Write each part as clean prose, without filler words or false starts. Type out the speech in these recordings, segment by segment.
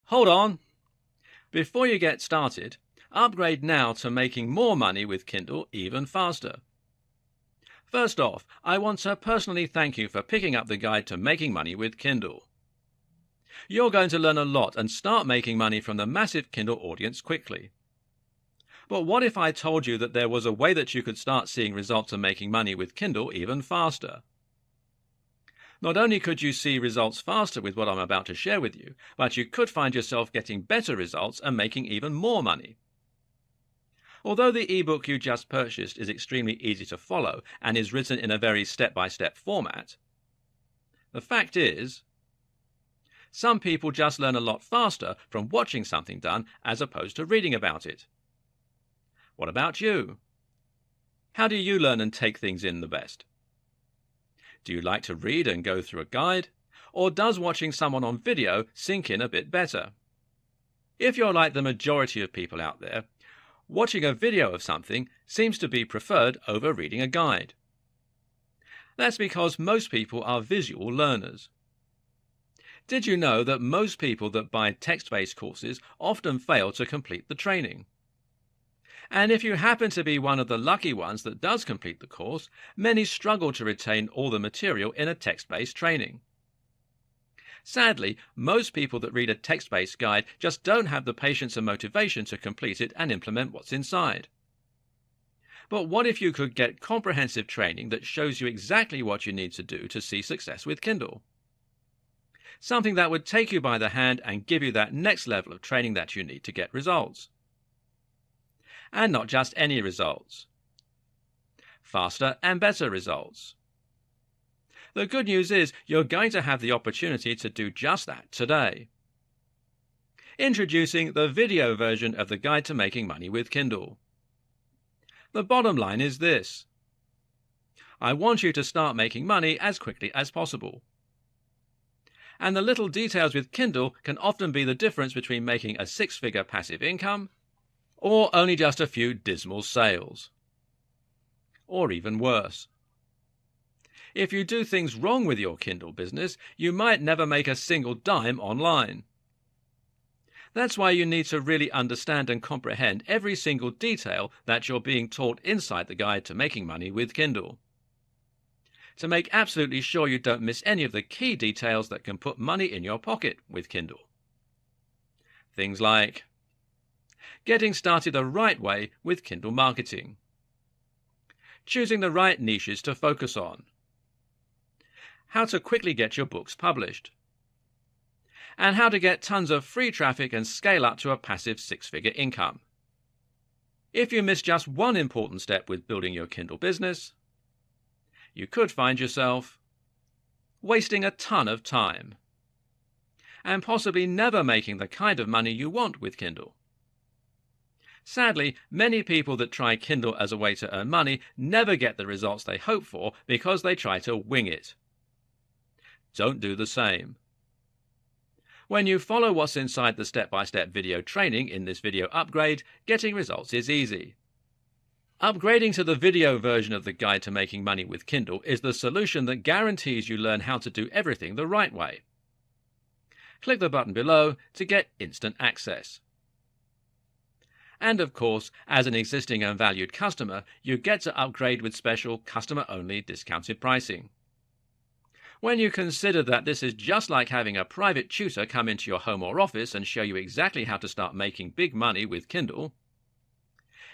Hold on! Before you get started, upgrade now to making more money with Kindle even faster. First off, I want to personally thank you for picking up the guide to making money with Kindle. You're going to learn a lot and start making money from the massive Kindle audience quickly. But what if I told you that there was a way that you could start seeing results and making money with Kindle even faster? Not only could you see results faster with what I'm about to share with you, but you could find yourself getting better results and making even more money. Although the ebook you just purchased is extremely easy to follow and is written in a very step-by-step format, the fact is, some people just learn a lot faster from watching something done as opposed to reading about it. What about you? How do you learn and take things in the best? Do you like to read and go through a guide, or does watching someone on video sink in a bit better? If you're like the majority of people out there, watching a video of something seems to be preferred over reading a guide. That's because most people are visual learners. Did you know that most people that buy text-based courses often fail to complete the training? And if you happen to be one of the lucky ones that does complete the course, many struggle to retain all the material in a text-based training. Sadly, most people that read a text-based guide just don't have the patience and motivation to complete it and implement what's inside. But what if you could get comprehensive training that shows you exactly what you need to do to see success with Kindle? Something that would take you by the hand and give you that next level of training that you need to get results. And not just any results. Faster and better results. The good news is you're going to have the opportunity to do just that today. Introducing the video version of the Guide to Making Money with Kindle. The bottom line is this. I want you to start making money as quickly as possible. And the little details with Kindle can often be the difference between making a six-figure passive income or only just a few dismal sales. Or even worse. If you do things wrong with your Kindle business, you might never make a single dime online. That's why you need to really understand and comprehend every single detail that you're being taught inside the Guide to Making Money with Kindle. To make absolutely sure you don't miss any of the key details that can put money in your pocket with Kindle. Things like getting started the right way with Kindle marketing, choosing the right niches to focus on, how to quickly get your books published, and how to get tons of free traffic and scale up to a passive six-figure income. If you miss just one important step with building your Kindle business, you could find yourself wasting a ton of time and possibly never making the kind of money you want with Kindle. Sadly, many people that try Kindle as a way to earn money never get the results they hope for because they try to wing it. Don't do the same. When you follow what's inside the step-by-step video training in this video upgrade, getting results is easy. Upgrading to the video version of the Guide to Making Money with Kindle is the solution that guarantees you learn how to do everything the right way. Click the button below to get instant access. And of course, as an existing and valued customer, you get to upgrade with special customer-only discounted pricing. When you consider that this is just like having a private tutor come into your home or office and show you exactly how to start making big money with Kindle,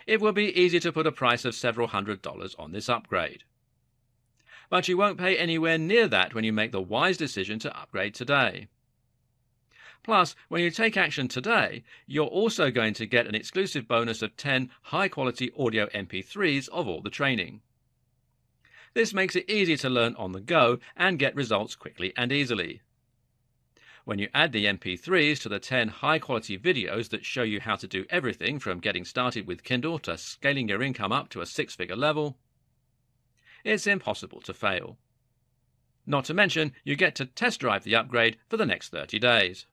it will be easy to put a price of several $100s on this upgrade. But you won't pay anywhere near that when you make the wise decision to upgrade today. Plus, when you take action today, you're also going to get an exclusive bonus of 10 high-quality audio MP3s of all the training. This makes it easy to learn on the go and get results quickly and easily. When you add the MP3s to the 10 high-quality videos that show you how to do everything from getting started with Kindle to scaling your income up to a six-figure level, it's impossible to fail. Not to mention, you get to test drive the upgrade for the next 30 days.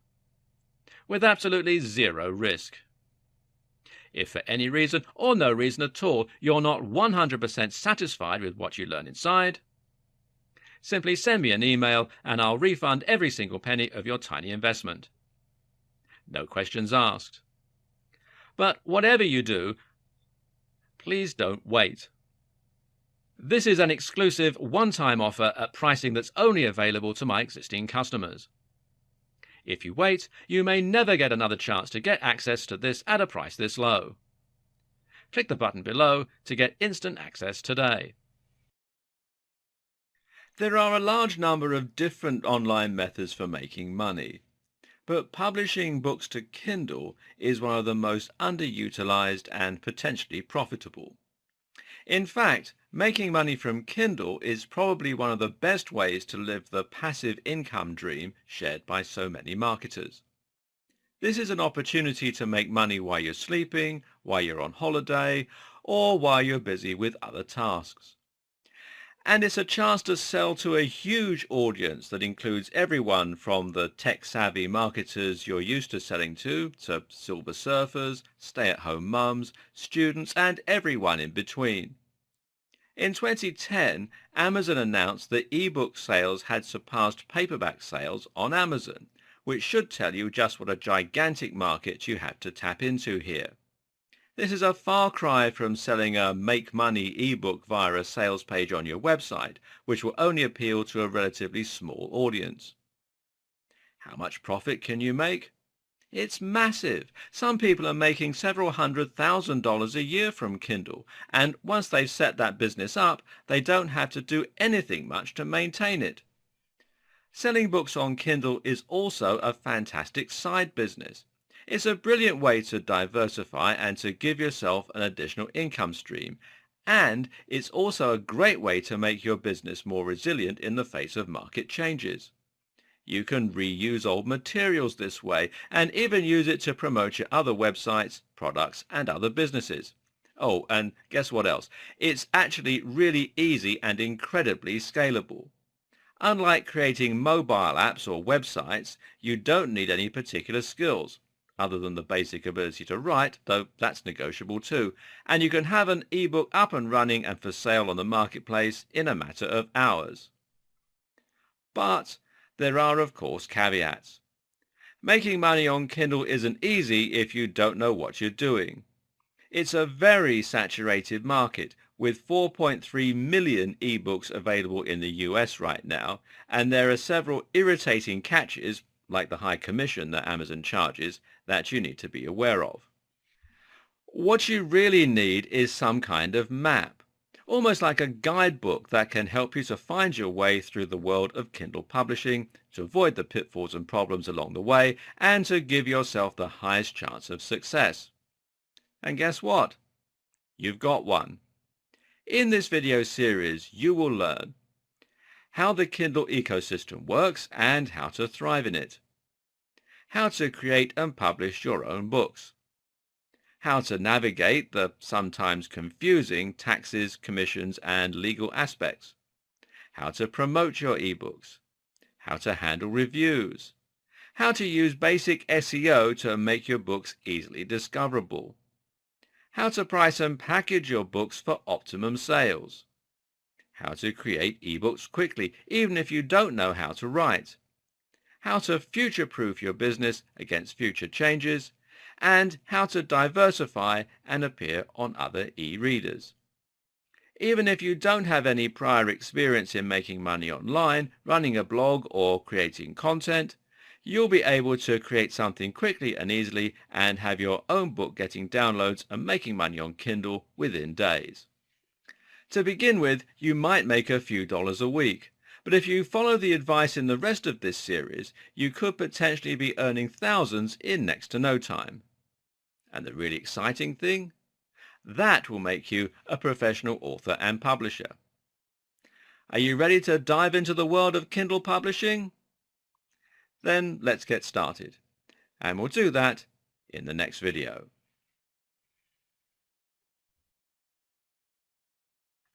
With absolutely zero risk. If for any reason or no reason at all you're not 100% satisfied with what you learn inside, simply send me an email and I'll refund every single penny of your tiny investment. No questions asked. But whatever you do, please don't wait. This is an exclusive one-time offer at pricing that's only available to my existing customers. If you wait, you may never get another chance to get access to this at a price this low. Click the button below to get instant access today. There are a large number of different online methods for making money, but publishing books to Kindle is one of the most underutilized and potentially profitable. In fact, making money from Kindle is probably one of the best ways to live the passive income dream shared by so many marketers. This is an opportunity to make money while you're sleeping, while you're on holiday, or while you're busy with other tasks. And it's a chance to sell to a huge audience that includes everyone from the tech-savvy marketers you're used to selling to silver surfers, stay-at-home mums, students, and everyone in between. In 2010, Amazon announced that ebook sales had surpassed paperback sales on Amazon, which should tell you just what a gigantic market you have to tap into here. This is a far cry from selling a make-money ebook via a sales page on your website, which will only appeal to a relatively small audience. How much profit can you make? It's massive. Some people are making several $100,000 a year from Kindle, and once they've set that business up, they don't have to do anything much to maintain it. Selling books on Kindle is also a fantastic side business. It's a brilliant way to diversify and to give yourself an additional income stream, and it's also a great way to make your business more resilient in the face of market changes. You can reuse old materials this way and even use it to promote your other websites, products, and other businesses. Oh, and guess what else? It's actually really easy and incredibly scalable. Unlike creating mobile apps or websites, you don't need any particular skills, other than the basic ability to write, though that's negotiable too, and you can have an ebook up and running and for sale on the marketplace in a matter of hours. But there are, of course, caveats. Making money on Kindle isn't easy if you don't know what you're doing. It's a very saturated market, with 4.3 million ebooks available in the US right now, and there are several irritating catches, like the high commission that Amazon charges, that you need to be aware of. What you really need is some kind of map, almost like a guidebook that can help you to find your way through the world of Kindle publishing, to avoid the pitfalls and problems along the way, and to give yourself the highest chance of success. And guess what? You've got one. In this video series, you will learn how the Kindle ecosystem works and how to thrive in it, how to create and publish your own books, how to navigate the sometimes confusing taxes, commissions, and legal aspects, how to promote your ebooks, how to handle reviews, how to use basic SEO to make your books easily discoverable, how to price and package your books for optimum sales, how to create ebooks quickly even if you don't know how to write, how to future-proof your business against future changes, and how to diversify and appear on other e-readers. Even if you don't have any prior experience in making money online, running a blog, or creating content, you'll be able to create something quickly and easily and have your own book getting downloads and making money on Kindle within days. To begin with, you might make a few dollars a week, but if you follow the advice in the rest of this series, you could potentially be earning thousands in next to no time. And the really exciting thing? That will make you a professional author and publisher. Are you ready to dive into the world of Kindle publishing? Then let's get started, and we'll do that in the next video.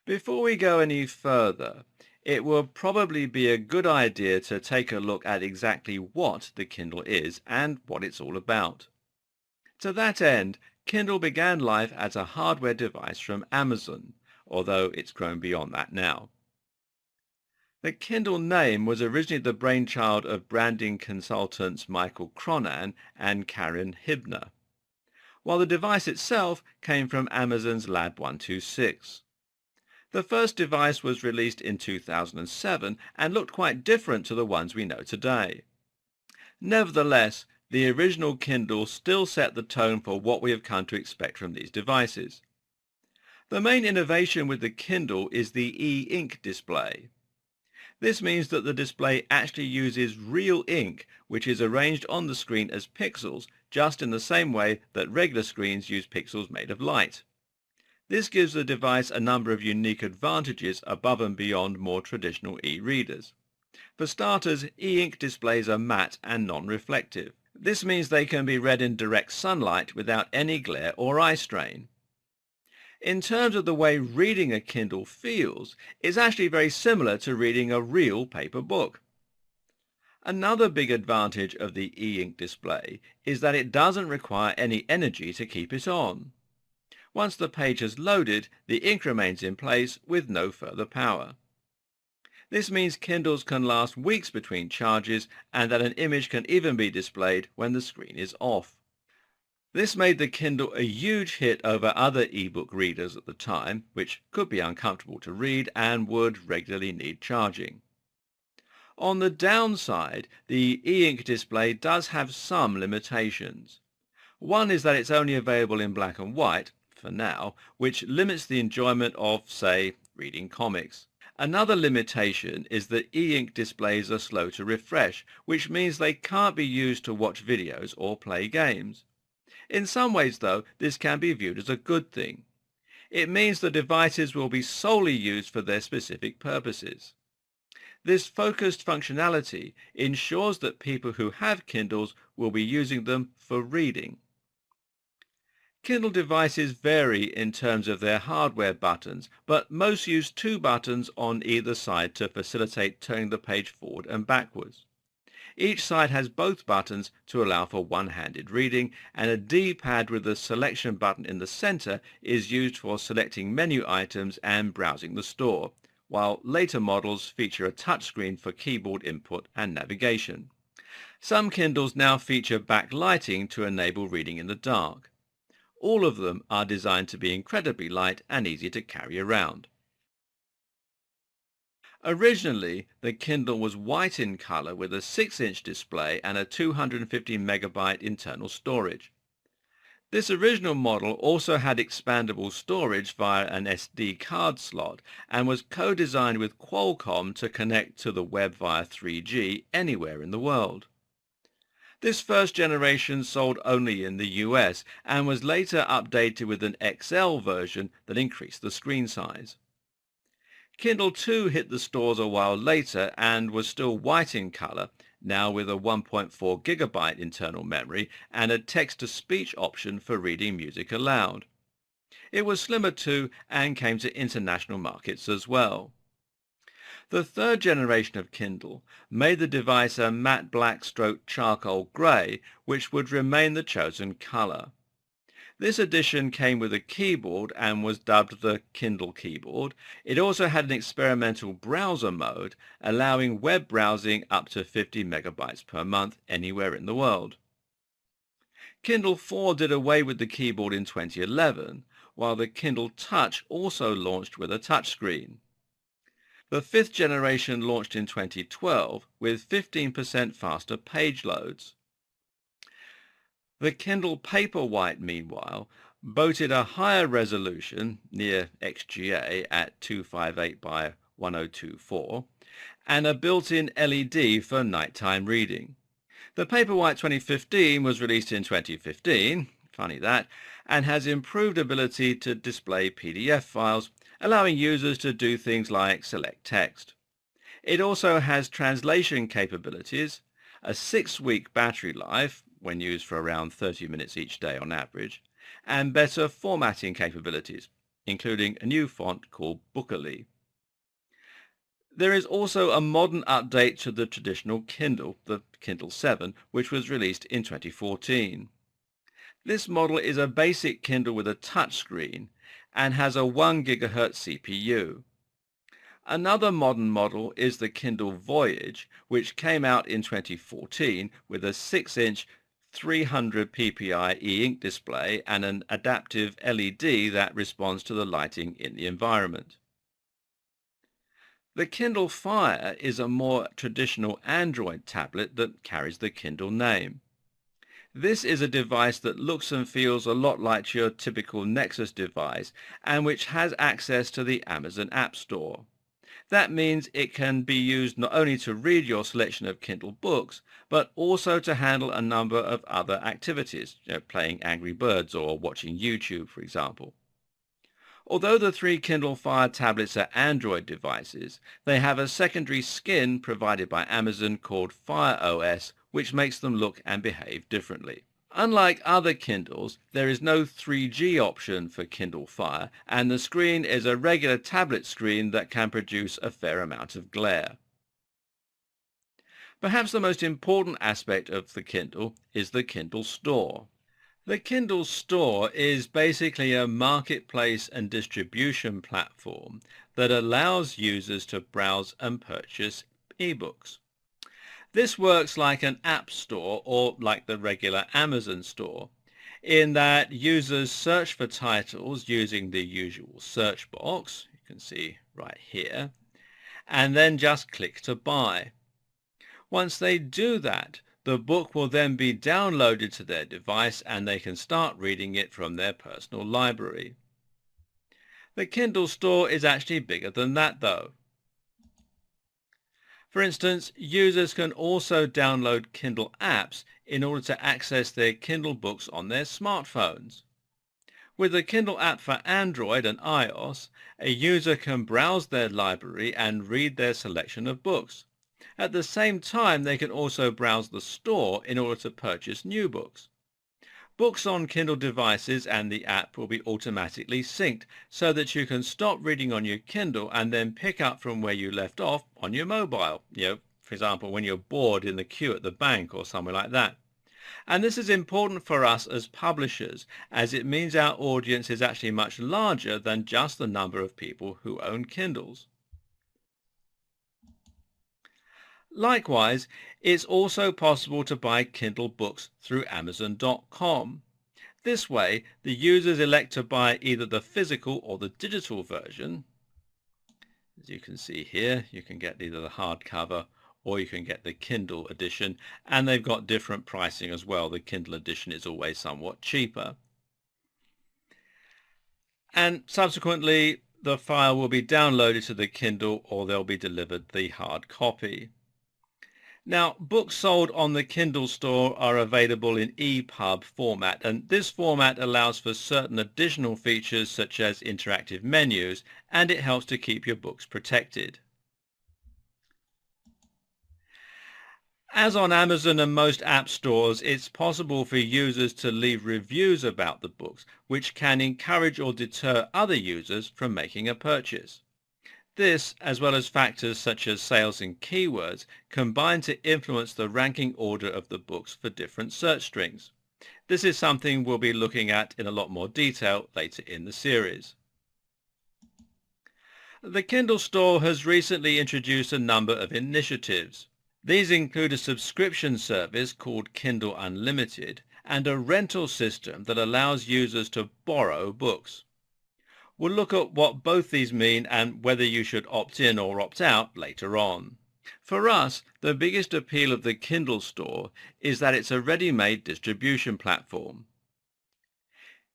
Before we go any further, it will probably be a good idea to take a look at exactly what the Kindle is and what it's all about. To that end, Kindle began life as a hardware device from Amazon, although it's grown beyond that now. The Kindle name was originally the brainchild of branding consultants Michael Cronan and Karen Hibner, while the device itself came from Amazon's Lab 126. The first device was released in 2007 and looked quite different to the ones we know today. Nevertheless, the original Kindle still set the tone for what we have come to expect from these devices. The main innovation with the Kindle is the e-ink display. This means that the display actually uses real ink, which is arranged on the screen as pixels, just in the same way that regular screens use pixels made of light. This gives the device a number of unique advantages above and beyond more traditional e-readers. For starters, e-ink displays are matte and non-reflective. This means they can be read in direct sunlight without any glare or eye strain. In terms of the way reading a Kindle feels, it's actually very similar to reading a real paper book. Another big advantage of the e-ink display is that it doesn't require any energy to keep it on. Once the page has loaded, the ink remains in place with no further power. This means Kindles can last weeks between charges and that an image can even be displayed when the screen is off. This made the Kindle a huge hit over other e-book readers at the time, which could be uncomfortable to read and would regularly need charging. On the downside, the e-ink display does have some limitations. One is that it's only available in black and white, for now, which limits the enjoyment of, say, reading comics. Another limitation is that e-ink displays are slow to refresh, which means they can't be used to watch videos or play games. In some ways, though, this can be viewed as a good thing. It means the devices will be solely used for their specific purposes. This focused functionality ensures that people who have Kindles will be using them for reading. Kindle devices vary in terms of their hardware buttons, but most use two buttons on either side to facilitate turning the page forward and backwards. Each side has both buttons to allow for one-handed reading, and a D-pad with the selection button in the center is used for selecting menu items and browsing the store, while later models feature a touchscreen for keyboard input and navigation. Some Kindles now feature backlighting to enable reading in the dark. All of them are designed to be incredibly light and easy to carry around. Originally, the Kindle was white in color with a 6-inch display and a 250 megabyte internal storage. This original model also had expandable storage via an SD card slot and was co-designed with Qualcomm to connect to the web via 3G anywhere in the world. This first generation sold only in the US and was later updated with an XL version that increased the screen size. Kindle 2 hit the stores a while later and was still white in color, now with a 1.4 gigabyte internal memory and a text-to-speech option for reading music aloud. It was slimmer too and came to international markets as well. The third generation of Kindle made the device a matte black stroke charcoal grey, which would remain the chosen color. This edition came with a keyboard and was dubbed the Kindle keyboard. It also had an experimental browser mode, allowing web browsing up to 50 megabytes per month anywhere in the world. Kindle 4 did away with the keyboard in 2011, while the Kindle Touch also launched with a touchscreen. The fifth generation launched in 2012 with 15% faster page loads. The Kindle Paperwhite, meanwhile, boasted a higher resolution, near XGA at 258 by 1024, and a built-in LED for nighttime reading. The Paperwhite 2015 was released in 2015, funny that, and has improved ability to display PDF files, allowing users to do things like select text. It also has translation capabilities, a 6-week battery life, when used for around 30 minutes each day on average, and better formatting capabilities, including a new font called Bookerly. There is also a modern update to the traditional Kindle, the Kindle 7, which was released in 2014. This model is a basic Kindle with a touchscreen and has a 1 GHz CPU. Another modern model is the Kindle Voyage, which came out in 2014 with a 6-inch 300 ppi e-ink display and an adaptive LED that responds to the lighting in the environment. The Kindle Fire is a more traditional Android tablet that carries the Kindle name. This is a device that looks and feels a lot like your typical Nexus device and which has access to the Amazon App Store. That means it can be used not only to read your selection of Kindle books, but also to handle a number of other activities, playing Angry Birds or watching YouTube, for example. Although the three Kindle Fire tablets are Android devices, they have a secondary skin provided by Amazon called Fire OS, which makes them look and behave differently. Unlike other Kindles, there is no 3G option for Kindle Fire, and the screen is a regular tablet screen that can produce a fair amount of glare. Perhaps the most important aspect of the Kindle is the Kindle Store. The Kindle Store is basically a marketplace and distribution platform that allows users to browse and purchase ebooks. This works like an app store or like the regular Amazon store, in that users search for titles using the usual search box, you can see right here, and then just click to buy. Once they do that, the book will then be downloaded to their device and they can start reading it from their personal library. The Kindle Store is actually bigger than that though. For instance, users can also download Kindle apps in order to access their Kindle books on their smartphones. With the Kindle app for Android and iOS, a user can browse their library and read their selection of books. At the same time, they can also browse the store in order to purchase new books. Books on Kindle devices and the app will be automatically synced so that you can stop reading on your Kindle and then pick up from where you left off on your mobile. For example, when you're bored in the queue at the bank or somewhere like that. And this is important for us as publishers, as it means our audience is actually much larger than just the number of people who own Kindles. Likewise, it's also possible to buy Kindle books through Amazon.com. This way, the users elect to buy either the physical or the digital version. As you can see here, you can get either the hardcover or you can get the Kindle edition, and they've got different pricing as well. The Kindle edition is always somewhat cheaper. And subsequently, the file will be downloaded to the Kindle or they'll be delivered the hard copy. Now, books sold on the Kindle Store are available in EPUB format, and this format allows for certain additional features such as interactive menus, and it helps to keep your books protected. As on Amazon and most app stores, it's possible for users to leave reviews about the books, which can encourage or deter other users from making a purchase. This, as well as factors such as sales and keywords, combine to influence the ranking order of the books for different search strings. This is something we'll be looking at in a lot more detail later in the series. The Kindle Store has recently introduced a number of initiatives. These include a subscription service called Kindle Unlimited and a rental system that allows users to borrow books. We'll look at what both these mean and whether you should opt in or opt out later on. For us, the biggest appeal of the Kindle Store is that it's a ready-made distribution platform.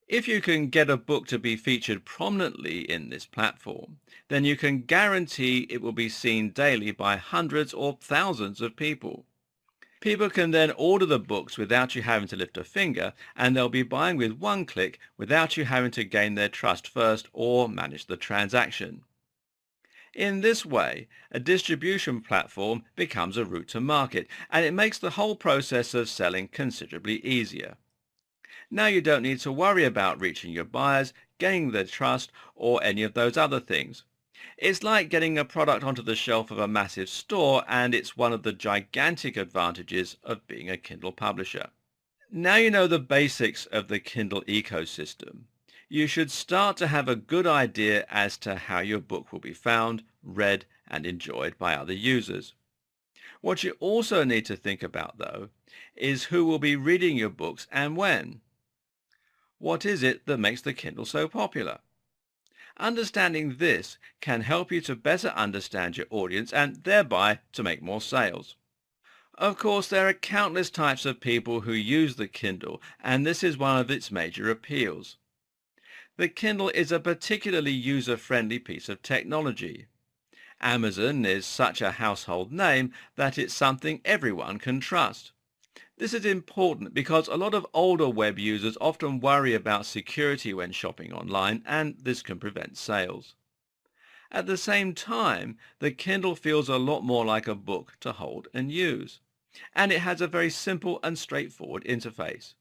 If you can get a book to be featured prominently in this platform, then you can guarantee it will be seen daily by hundreds or thousands of people. People can then order the books without you having to lift a finger, and they'll be buying with one click without you having to gain their trust first or manage the transaction. In this way, a distribution platform becomes a route to market, and it makes the whole process of selling considerably easier. Now you don't need to worry about reaching your buyers, gaining their trust, or any of those other things. It's like getting a product onto the shelf of a massive store, and it's one of the gigantic advantages of being a Kindle publisher. Now you know the basics of the Kindle ecosystem. You should start to have a good idea as to how your book will be found, read, and enjoyed by other users. What you also need to think about, though, is who will be reading your books and when. What is it that makes the Kindle so popular? Understanding this can help you to better understand your audience and thereby to make more sales. Of course, there are countless types of people who use the Kindle, and this is one of its major appeals. The Kindle is a particularly user-friendly piece of technology. Amazon is such a household name that it's something everyone can trust. This is important because a lot of older web users often worry about security when shopping online, and this can prevent sales. At the same time, the Kindle feels a lot more like a book to hold and use, and it has a very simple and straightforward interface.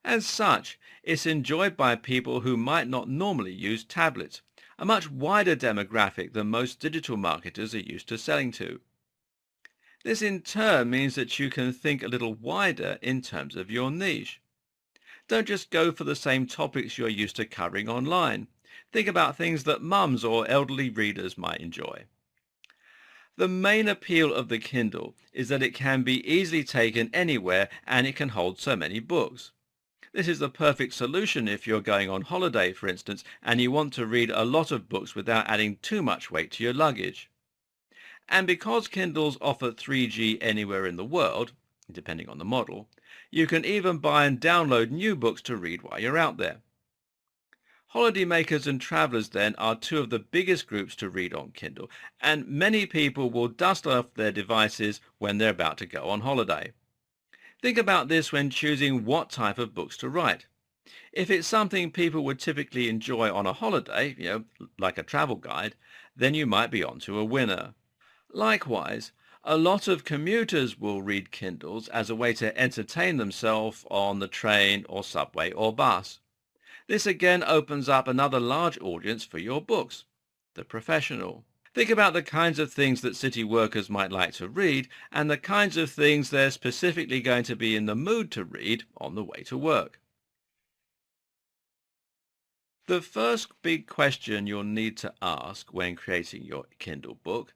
As such, it's enjoyed by people who might not normally use tablets, a much wider demographic than most digital marketers are used to selling to. This in turn means that you can think a little wider in terms of your niche. Don't just go for the same topics you're used to covering online. Think about things that mums or elderly readers might enjoy. The main appeal of the Kindle is that it can be easily taken anywhere and it can hold so many books. This is the perfect solution if you're going on holiday, for instance, and you want to read a lot of books without adding too much weight to your luggage. And because Kindles offer 3G anywhere in the world, depending on the model, you can even buy and download new books to read while you're out there. Holidaymakers and travelers then are two of the biggest groups to read on Kindle, and many people will dust off their devices when they're about to go on holiday. Think about this when choosing what type of books to write. If it's something people would typically enjoy on a holiday, like a travel guide, then you might be onto a winner. Likewise, a lot of commuters will read Kindles as a way to entertain themselves on the train or subway or bus. This again opens up another large audience for your books, the professional. Think about the kinds of things that city workers might like to read and the kinds of things they're specifically going to be in the mood to read on the way to work. The first big question you'll need to ask when creating your Kindle book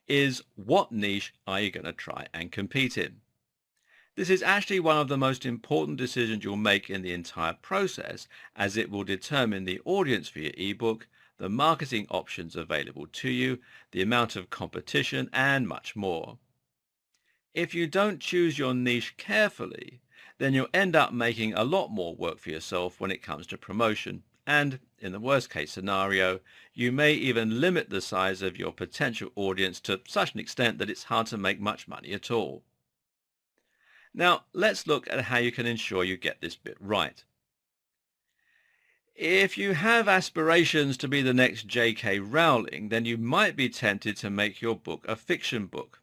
is, what niche are you going to try and compete in? This is actually one of the most important decisions you'll make in the entire process, as it will determine the audience for your ebook, the marketing options available to you, the amount of competition, and much more. If you don't choose your niche carefully, then you'll end up making a lot more work for yourself when it comes to promotion, and in the worst case scenario, you may even limit the size of your potential audience to such an extent that it's hard to make much money at all. Now, let's look at how you can ensure you get this bit right. If you have aspirations to be the next J.K. Rowling, then you might be tempted to make your book a fiction book.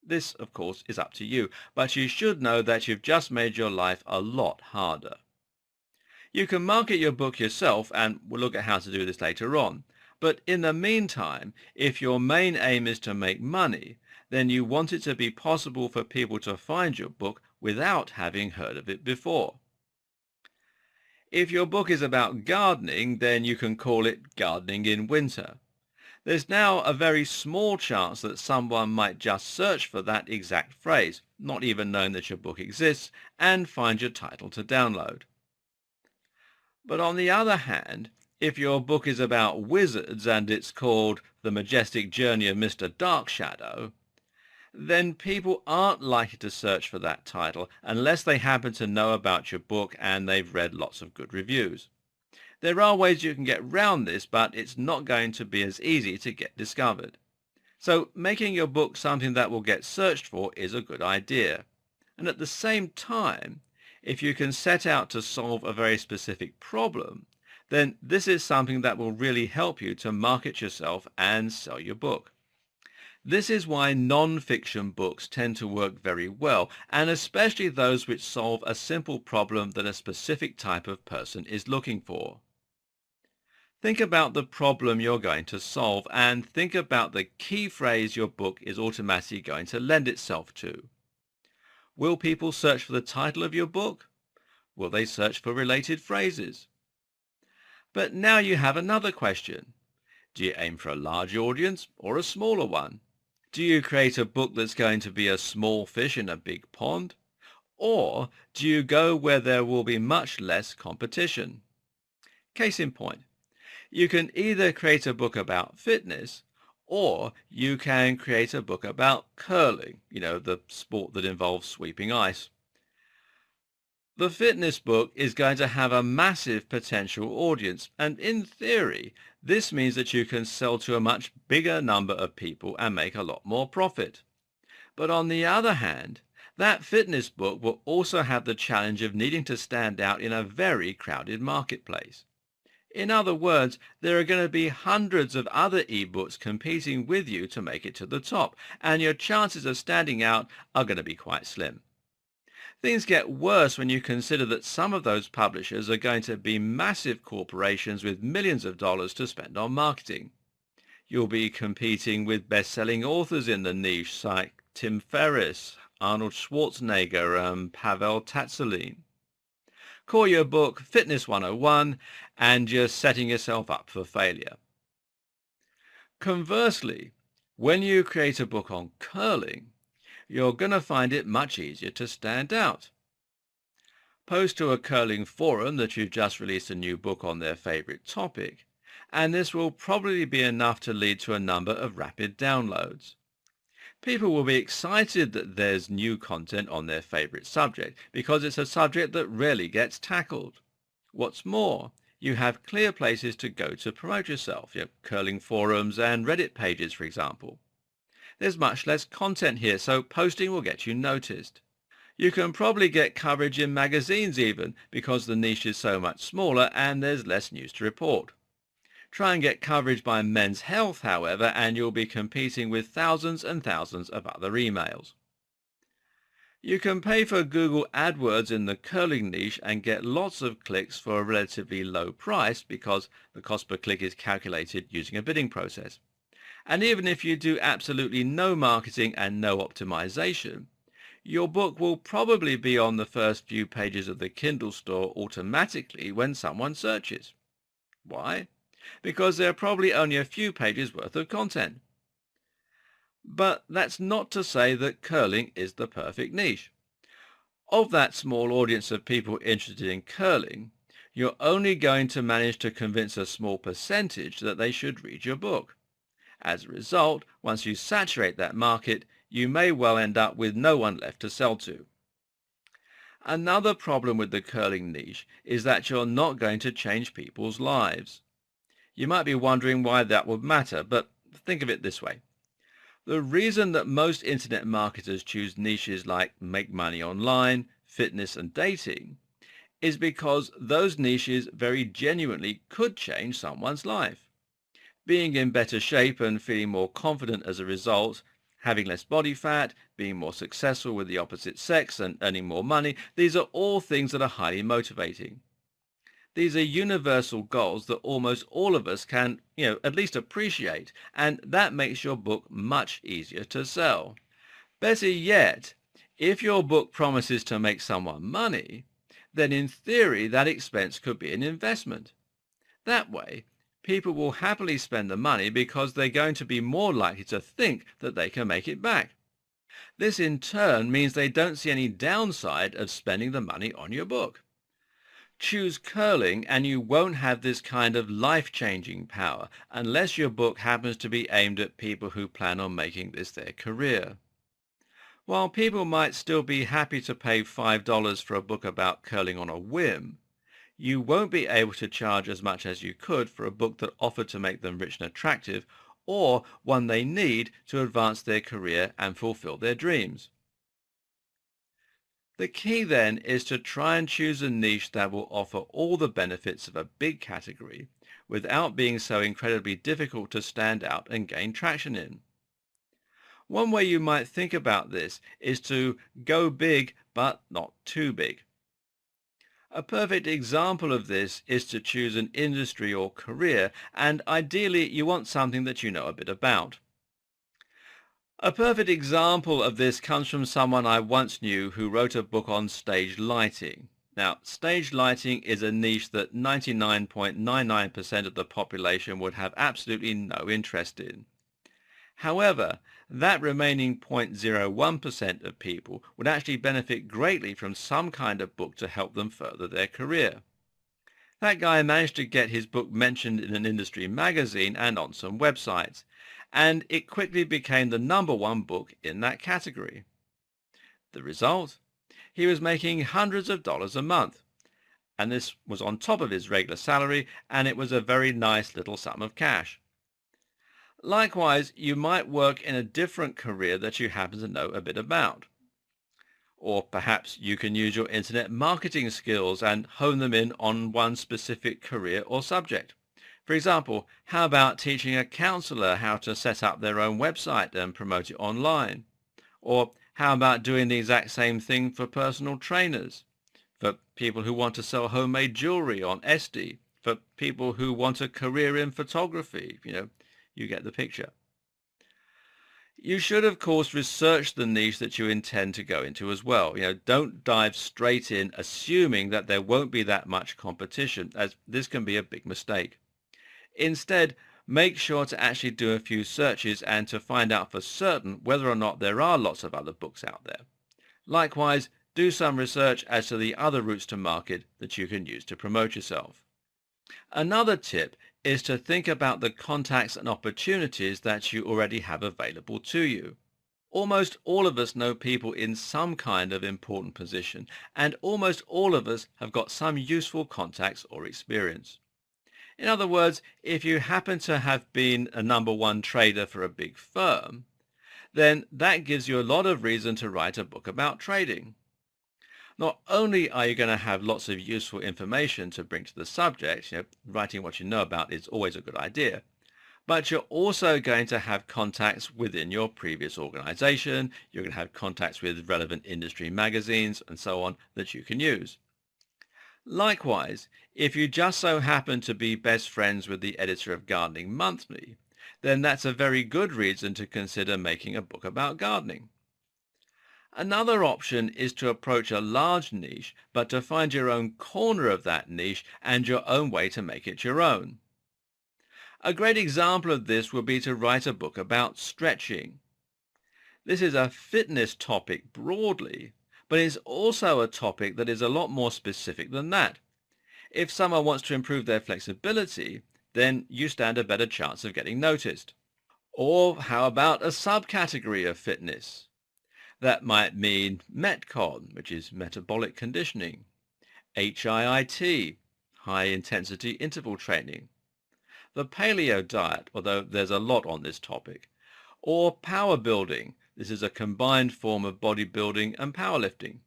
This, of course, is up to you, but you should know that you've just made your life a lot harder. You can market your book yourself, and we'll look at how to do this later on. But in the meantime, if your main aim is to make money, then you want it to be possible for people to find your book without having heard of it before. If your book is about gardening, then you can call it Gardening in Winter. There's now a very small chance that someone might just search for that exact phrase, not even knowing that your book exists, and find your title to download. But on the other hand, if your book is about wizards and it's called The Majestic Journey of Mr. Darkshadow, then people aren't likely to search for that title unless they happen to know about your book and they've read lots of good reviews. There are ways you can get round this, but it's not going to be as easy to get discovered. So making your book something that will get searched for is a good idea. And at the same time, if you can set out to solve a very specific problem, then this is something that will really help you to market yourself and sell your book. This is why non-fiction books tend to work very well, and especially those which solve a simple problem that a specific type of person is looking for. Think about the problem you're going to solve and think about the key phrase your book is automatically going to lend itself to. Will people search for the title of your book? Will they search for related phrases? But now you have another question. Do you aim for a large audience or a smaller one? Do you create a book that's going to be a small fish in a big pond? Or do you go where there will be much less competition? Case in point, you can either create a book about fitness or you can create a book about curling, the sport that involves sweeping ice. The fitness book is going to have a massive potential audience, and in theory, this means that you can sell to a much bigger number of people and make a lot more profit. But on the other hand, that fitness book will also have the challenge of needing to stand out in a very crowded marketplace. In other words, there are going to be hundreds of other ebooks competing with you to make it to the top, and your chances of standing out are going to be quite slim. Things get worse when you consider that some of those publishers are going to be massive corporations with millions of dollars to spend on marketing. You'll be competing with best-selling authors in the niche like Tim Ferriss, Arnold Schwarzenegger, and Pavel Tatselin. Call your book Fitness 101 and you're setting yourself up for failure. Conversely, when you create a book on curling, you're going to find it much easier to stand out. Post to a curling forum that you've just released a new book on their favorite topic, and this will probably be enough to lead to a number of rapid downloads. People will be excited that there's new content on their favorite subject because it's a subject that rarely gets tackled. What's more, you have clear places to go to promote yourself, curling forums and Reddit pages, for example. There's much less content here, so posting will get you noticed. You can probably get coverage in magazines even, because the niche is so much smaller and there's less news to report. Try and get coverage by Men's Health, however, and you'll be competing with thousands and thousands of other emails. You can pay for Google AdWords in the curling niche and get lots of clicks for a relatively low price because the cost per click is calculated using a bidding process. And even if you do absolutely no marketing and no optimization, your book will probably be on the first few pages of the Kindle store automatically when someone searches. Why? Because there are probably only a few pages worth of content. But that's not to say that curling is the perfect niche. Of that small audience of people interested in curling, you're only going to manage to convince a small percentage that they should read your book. As a result, once you saturate that market, you may well end up with no one left to sell to. Another problem with the curling niche is that you're not going to change people's lives. You might be wondering why that would matter, but think of it this way. The reason that most internet marketers choose niches like make money online, fitness and dating is because those niches very genuinely could change someone's life. Being in better shape and feeling more confident as a result, having less body fat, being more successful with the opposite sex and earning more money, these are all things that are highly motivating. These are universal goals that almost all of us can, at least appreciate, and that makes your book much easier to sell. Better yet, if your book promises to make someone money, then in theory that expense could be an investment. That way, people will happily spend the money because they're going to be more likely to think that they can make it back. This in turn means they don't see any downside of spending the money on your book. Choose curling and you won't have this kind of life-changing power unless your book happens to be aimed at people who plan on making this their career. While people might still be happy to pay $5 for a book about curling on a whim, you won't be able to charge as much as you could for a book that offered to make them rich and attractive, or one they need to advance their career and fulfill their dreams. The key then is to try and choose a niche that will offer all the benefits of a big category without being so incredibly difficult to stand out and gain traction in. One way you might think about this is to go big but not too big. A perfect example of this is to choose an industry or career, and ideally you want something that you know a bit about. A perfect example of this comes from someone I once knew who wrote a book on stage lighting. Now, stage lighting is a niche that 99.99% of the population would have absolutely no interest in. However, that remaining 0.01% of people would actually benefit greatly from some kind of book to help them further their career. That guy managed to get his book mentioned in an industry magazine and on some websites, and it quickly became the #1 book in that category. The result? He was making hundreds of dollars a month, and this was on top of his regular salary, and it was a very nice little sum of cash. Likewise, you might work in a different career that you happen to know a bit about. Or perhaps you can use your internet marketing skills and hone them in on one specific career or subject. For example, how about teaching a counselor how to set up their own website and promote it online? Or how about doing the exact same thing for personal trainers, for people who want to sell homemade jewelry on Etsy, for people who want a career in photography? You get the picture. You should, of course, research the niche that you intend to go into as well. Don't dive straight in assuming that there won't be that much competition, as this can be a big mistake. Instead, make sure to actually do a few searches and to find out for certain whether or not there are lots of other books out there. Likewise, do some research as to the other routes to market that you can use to promote yourself. Another tip is to think about the contacts and opportunities that you already have available to you. Almost all of us know people in some kind of important position, and almost all of us have got some useful contacts or experience. In other words, if you happen to have been a #1 trader for a big firm, then that gives you a lot of reason to write a book about trading. Not only are you going to have lots of useful information to bring to the subject, writing what you know about is always a good idea, but you're also going to have contacts within your previous organization, you're going to have contacts with relevant industry magazines and so on that you can use. Likewise, if you just so happen to be best friends with the editor of Gardening Monthly, then that's a very good reason to consider making a book about gardening. Another option is to approach a large niche, but to find your own corner of that niche and your own way to make it your own. A great example of this would be to write a book about stretching. This is a fitness topic broadly, but it's also a topic that is a lot more specific than that. If someone wants to improve their flexibility, then you stand a better chance of getting noticed. Or how about a subcategory of fitness? That might mean Metcon, which is metabolic conditioning, HIIT, high intensity interval training, the paleo diet, although there's a lot on this topic, or power building. This is a combined form of bodybuilding and powerlifting.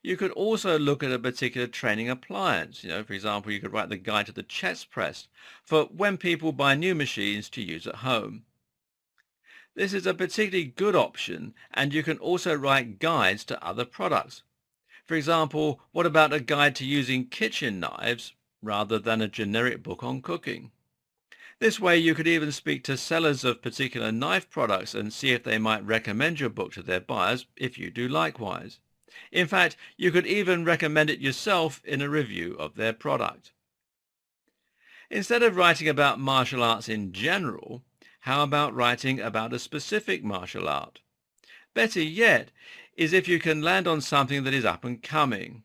You could also look at a particular training appliance. For example, you could write the guide to the chest press for when people buy new machines to use at home. This is a particularly good option, and you can also write guides to other products. For example, what about a guide to using kitchen knives rather than a generic book on cooking? This way you could even speak to sellers of particular knife products and see if they might recommend your book to their buyers if you do likewise. In fact, you could even recommend it yourself in a review of their product. Instead of writing about martial arts in general, how about writing about a specific martial art? Better yet is if you can land on something that is up and coming.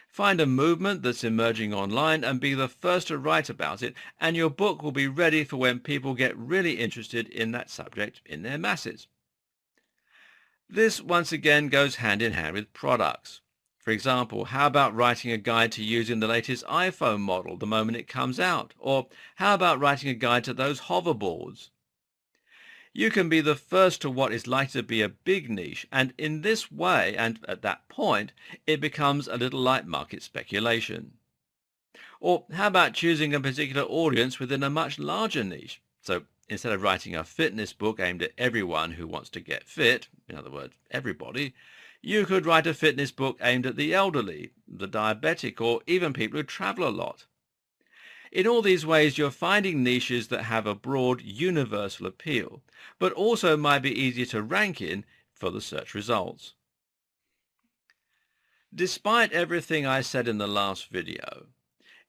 Find a movement that's emerging online and be the first to write about it, and your book will be ready for when people get really interested in that subject in their masses. This once again goes hand in hand with products. For example, how about writing a guide to using the latest iPhone model the moment it comes out? Or how about writing a guide to those hoverboards? You can be the first to what is likely to be a big niche, and in this way, and at that point, it becomes a little like market speculation. Or how about choosing a particular audience within a much larger niche? So instead of writing a fitness book aimed at everyone who wants to get fit, in other words, everybody, you could write a fitness book aimed at the elderly, the diabetic, or even people who travel a lot. In all these ways, you're finding niches that have a broad, universal appeal, but also might be easier to rank in for the search results. Despite everything I said in the last video,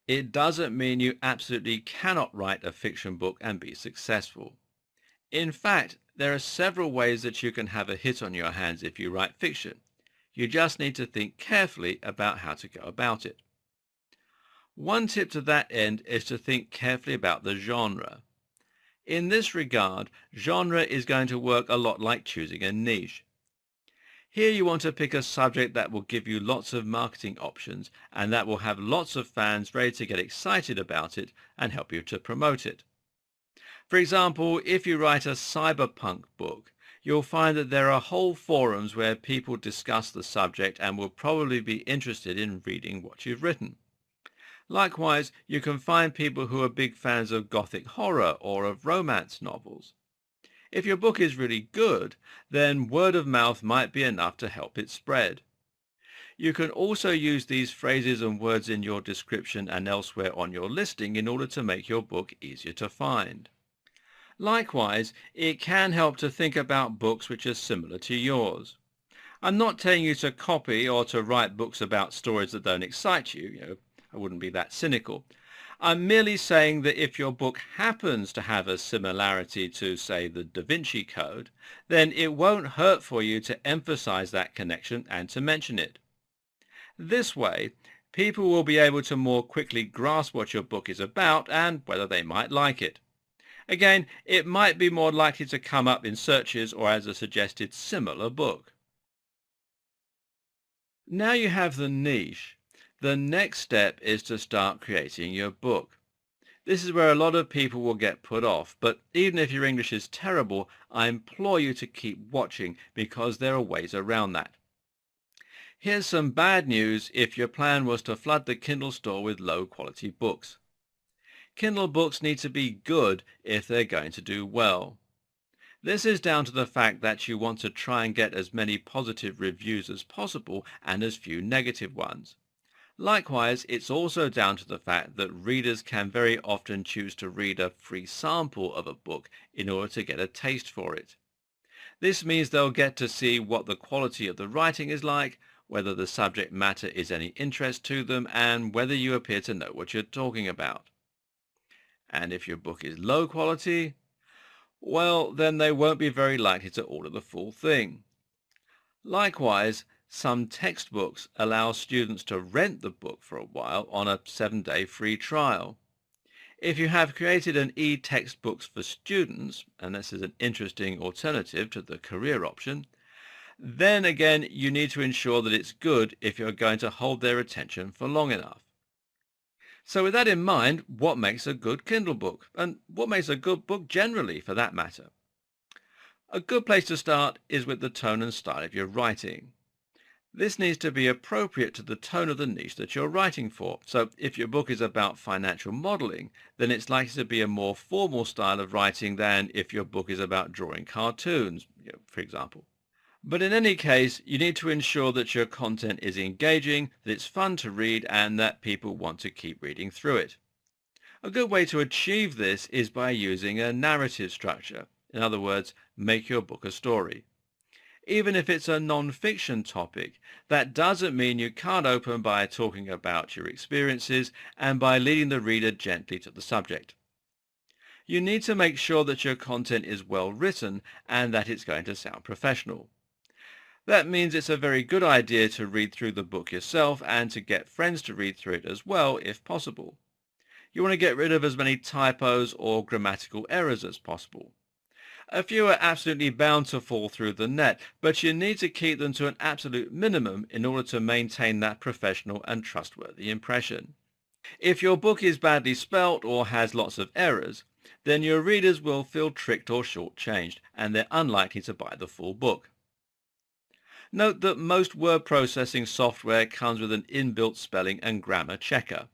it doesn't mean you absolutely cannot write a fiction book and be successful. In fact, there are several ways that you can have a hit on your hands if you write fiction. You just need to think carefully about how to go about it. One tip to that end is to think carefully about the genre. In this regard, genre is going to work a lot like choosing a niche. Here you want to pick a subject that will give you lots of marketing options and that will have lots of fans ready to get excited about it and help you to promote it. For example, if you write a cyberpunk book, you'll find that there are whole forums where people discuss the subject and will probably be interested in reading what you've written. Likewise, you can find people who are big fans of gothic horror or of romance novels. If your book is really good, then word of mouth might be enough to help it spread. You can also use these phrases and words in your description and elsewhere on your listing in order to make your book easier to find. Likewise, it can help to think about books which are similar to yours. I'm not telling you to copy or to write books about stories that don't excite you. I wouldn't be that cynical. I'm merely saying that if your book happens to have a similarity to, say, the Da Vinci Code, then it won't hurt for you to emphasize that connection and to mention it. This way, people will be able to more quickly grasp what your book is about and whether they might like it. Again, it might be more likely to come up in searches or as a suggested similar book. Now you have the niche. The next step is to start creating your book. This is where a lot of people will get put off, but even if your English is terrible, I implore you to keep watching because there are ways around that. Here's some bad news if your plan was to flood the Kindle store with low-quality books. Kindle books need to be good if they're going to do well. This is down to the fact that you want to try and get as many positive reviews as possible and as few negative ones. Likewise, it's also down to the fact that readers can very often choose to read a free sample of a book in order to get a taste for it. This means they'll get to see what the quality of the writing is like, whether the subject matter is any interest to them, and whether you appear to know what you're talking about. And if your book is low quality, well, then they won't be very likely to order the full thing. Likewise, some textbooks allow students to rent the book for a while on a 7-day free trial. If you have created an e-textbooks for students, and this is an interesting alternative to the career option, then again you need to ensure that it's good if you're going to hold their attention for long enough. So with that in mind, what makes a good Kindle book? And what makes a good book generally, for that matter? A good place to start is with the tone and style of your writing. This needs to be appropriate to the tone of the niche that you're writing for. So if your book is about financial modeling, then it's likely to be a more formal style of writing than if your book is about drawing cartoons, for example. But in any case, you need to ensure that your content is engaging, that it's fun to read, and that people want to keep reading through it. A good way to achieve this is by using a narrative structure. In other words, make your book a story. Even if it's a non-fiction topic, that doesn't mean you can't open by talking about your experiences and by leading the reader gently to the subject. You need to make sure that your content is well written and that it's going to sound professional. That means it's a very good idea to read through the book yourself and to get friends to read through it as well, if possible. You want to get rid of as many typos or grammatical errors as possible. A few are absolutely bound to fall through the net, but you need to keep them to an absolute minimum in order to maintain that professional and trustworthy impression. If your book is badly spelt or has lots of errors, then your readers will feel tricked or shortchanged, and they're unlikely to buy the full book. Note that most word processing software comes with an inbuilt spelling and grammar checker.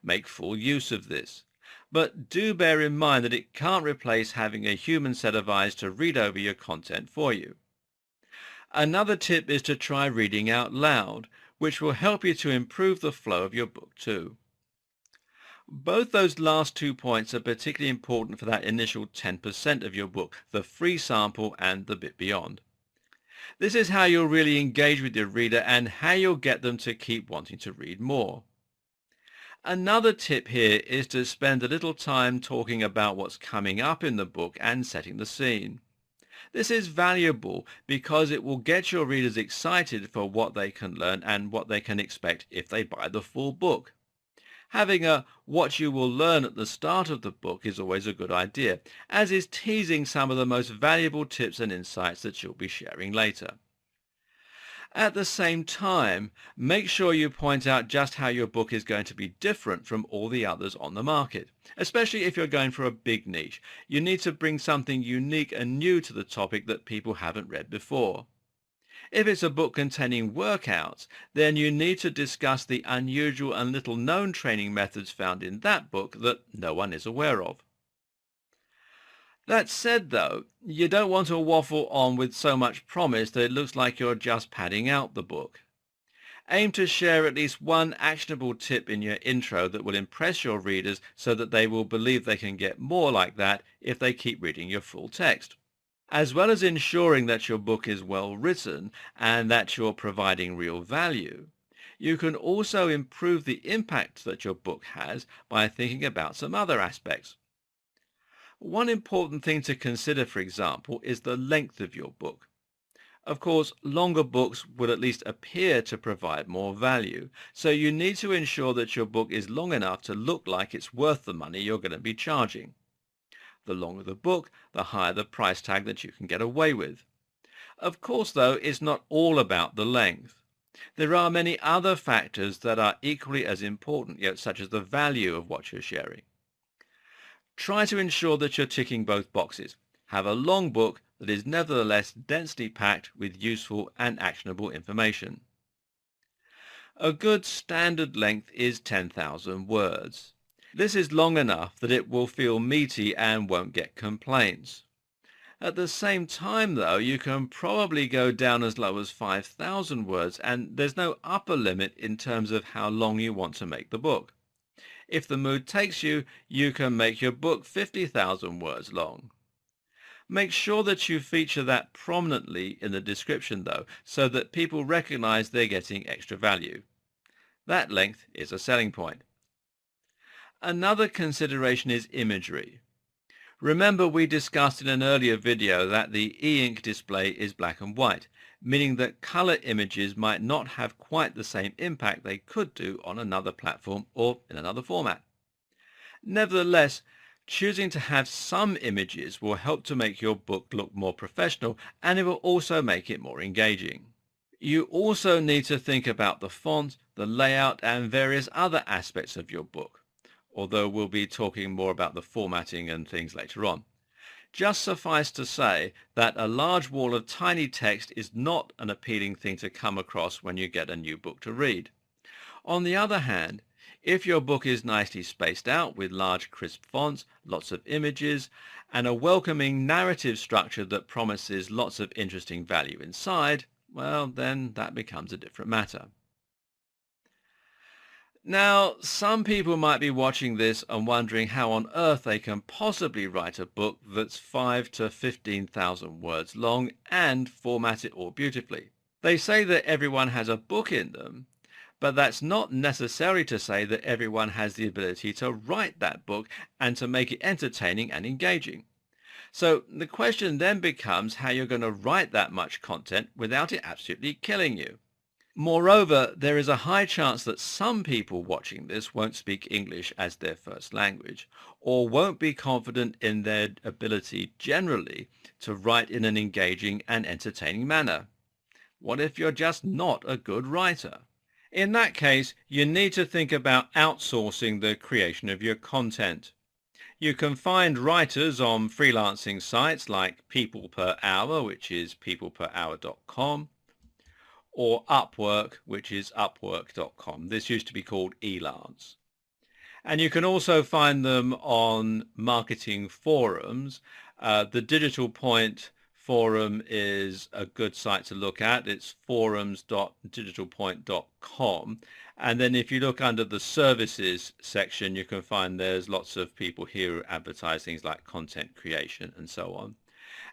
Make full use of this. But do bear in mind that it can't replace having a human set of eyes to read over your content for you. Another tip is to try reading out loud, which will help you to improve the flow of your book too. Both those last 2 points are particularly important for that initial 10% of your book, the free sample and the bit beyond. This is how you'll really engage with your reader and how you'll get them to keep wanting to read more. Another tip here is to spend a little time talking about what's coming up in the book and setting the scene. This is valuable because it will get your readers excited for what they can learn and what they can expect if they buy the full book. Having a what you will learn at the start of the book is always a good idea, as is teasing some of the most valuable tips and insights that you'll be sharing later. At the same time, make sure you point out just how your book is going to be different from all the others on the market. Especially if you're going for a big niche, you need to bring something unique and new to the topic that people haven't read before. If it's a book containing workouts, then you need to discuss the unusual and little known training methods found in that book that no one is aware of. That said, though, you don't want to waffle on with so much promise that it looks like you're just padding out the book. Aim to share at least one actionable tip in your intro that will impress your readers so that they will believe they can get more like that if they keep reading your full text. As well as ensuring that your book is well written and that you're providing real value, you can also improve the impact that your book has by thinking about some other aspects. One important thing to consider, for example, is the length of your book. Of course, longer books will at least appear to provide more value, so you need to ensure that your book is long enough to look like it's worth the money you're going to be charging. The longer the book, the higher the price tag that you can get away with. Of course, though, it's not all about the length. There are many other factors that are equally as important, yet such as the value of what you're sharing. Try to ensure that you're ticking both boxes. Have a long book that is nevertheless densely packed with useful and actionable information. A good standard length is 10,000 words. This is long enough that it will feel meaty and won't get complaints. At the same time, though, you can probably go down as low as 5,000 words, and there's no upper limit in terms of how long you want to make the book. If the mood takes you, you can make your book 50,000 words long. Make sure that you feature that prominently in the description, though, so that people recognize they're getting extra value. That length is a selling point. Another consideration is imagery. Remember, we discussed in an earlier video that the e-ink display is black and white, meaning that color images might not have quite the same impact they could do on another platform or in another format. Nevertheless, choosing to have some images will help to make your book look more professional, and it will also make it more engaging. You also need to think about the font, the layout, and various other aspects of your book, although we'll be talking more about the formatting and things later on. Just suffice to say that a large wall of tiny text is not an appealing thing to come across when you get a new book to read. On the other hand, if your book is nicely spaced out with large crisp fonts, lots of images, and a welcoming narrative structure that promises lots of interesting value inside, well, then that becomes a different matter. Now, some people might be watching this and wondering how on earth they can possibly write a book that's 5 to 15,000 words long and format it all beautifully. They say that everyone has a book in them, but that's not necessary to say that everyone has the ability to write that book and to make it entertaining and engaging. So the question then becomes how you're going to write that much content without it absolutely killing you. Moreover, there is a high chance that some people watching this won't speak English as their first language, or won't be confident in their ability generally to write in an engaging and entertaining manner. What if you're just not a good writer? In that case, you need to think about outsourcing the creation of your content. You can find writers on freelancing sites like People Per Hour, which is peopleperhour.com, or Upwork, which is upwork.com. This used to be called Elance. And you can also find them on marketing forums. The Digital Point forum is a good site to look at. It's forums.digitalpoint.com. And then if you look under the services section, you can find there's lots of people here who advertise things like content creation and so on.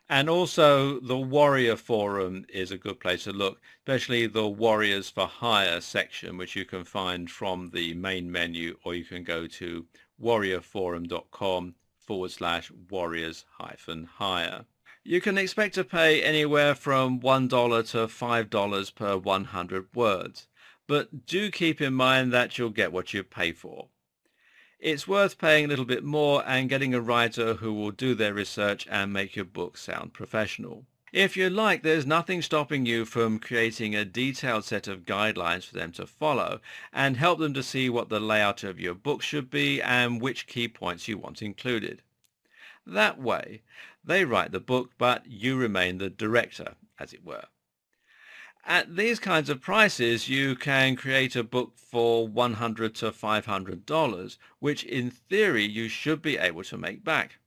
And also the Warrior Forum is a good place to look, especially the Warriors for Hire section, which you can find from the main menu, or you can go to warriorforum.com/warriors hyphen hire. You can expect to pay anywhere from $1 to $5 per 100 words, but do keep in mind that you'll get what you pay for. It's worth paying a little bit more and getting a writer who will do their research and make your book sound professional. If you like, there's nothing stopping you from creating a detailed set of guidelines for them to follow and help them to see what the layout of your book should be and which key points you want included. That way, they write the book, but you remain the director, as it were. At these kinds of prices, you can create a book for $100 to $500, which in theory you should be able to make back.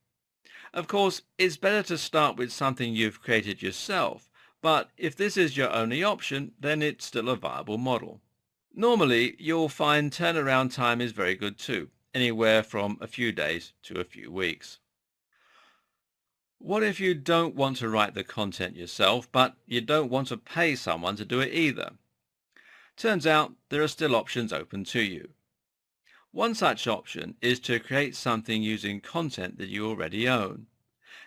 Of course, it's better to start with something you've created yourself, but if this is your only option, then it's still a viable model. Normally, you'll find turnaround time is very good too, anywhere from a few days to a few weeks. What if you don't want to write the content yourself, but you don't want to pay someone to do it either? Turns out there are still options open to you. One such option is to create something using content that you already own.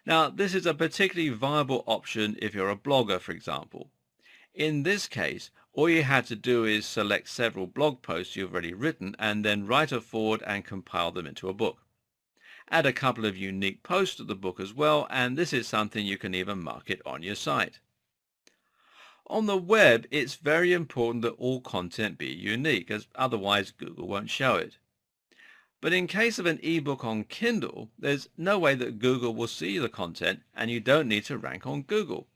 Now, this is a particularly viable option if you're a blogger, for example. In this case, all you had to do is select several blog posts you've already written and then write a foreword and compile them into a book. Add a couple of unique posts to the book as well, and this is something you can even market on your site. On the web, it's very important that all content be unique, as otherwise Google won't show it. But in case of an ebook on Kindle, there's no way that Google will see the content, and you don't need to rank on Google.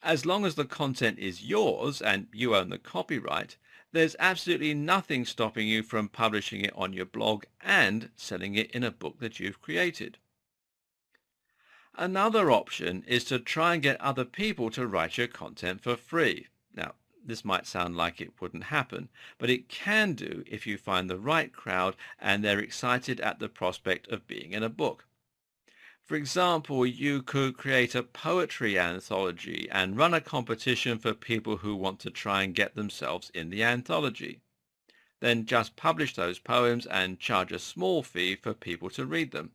As long as the content is yours and you own the copyright, there's absolutely nothing stopping you from publishing it on your blog and selling it in a book that you've created. Another option is to try and get other people to write your content for free. Now, this might sound like it wouldn't happen, but it can do if you find the right crowd and they're excited at the prospect of being in a book. For example, you could create a poetry anthology and run a competition for people who want to try and get themselves in the anthology. Then just publish those poems and charge a small fee for people to read them.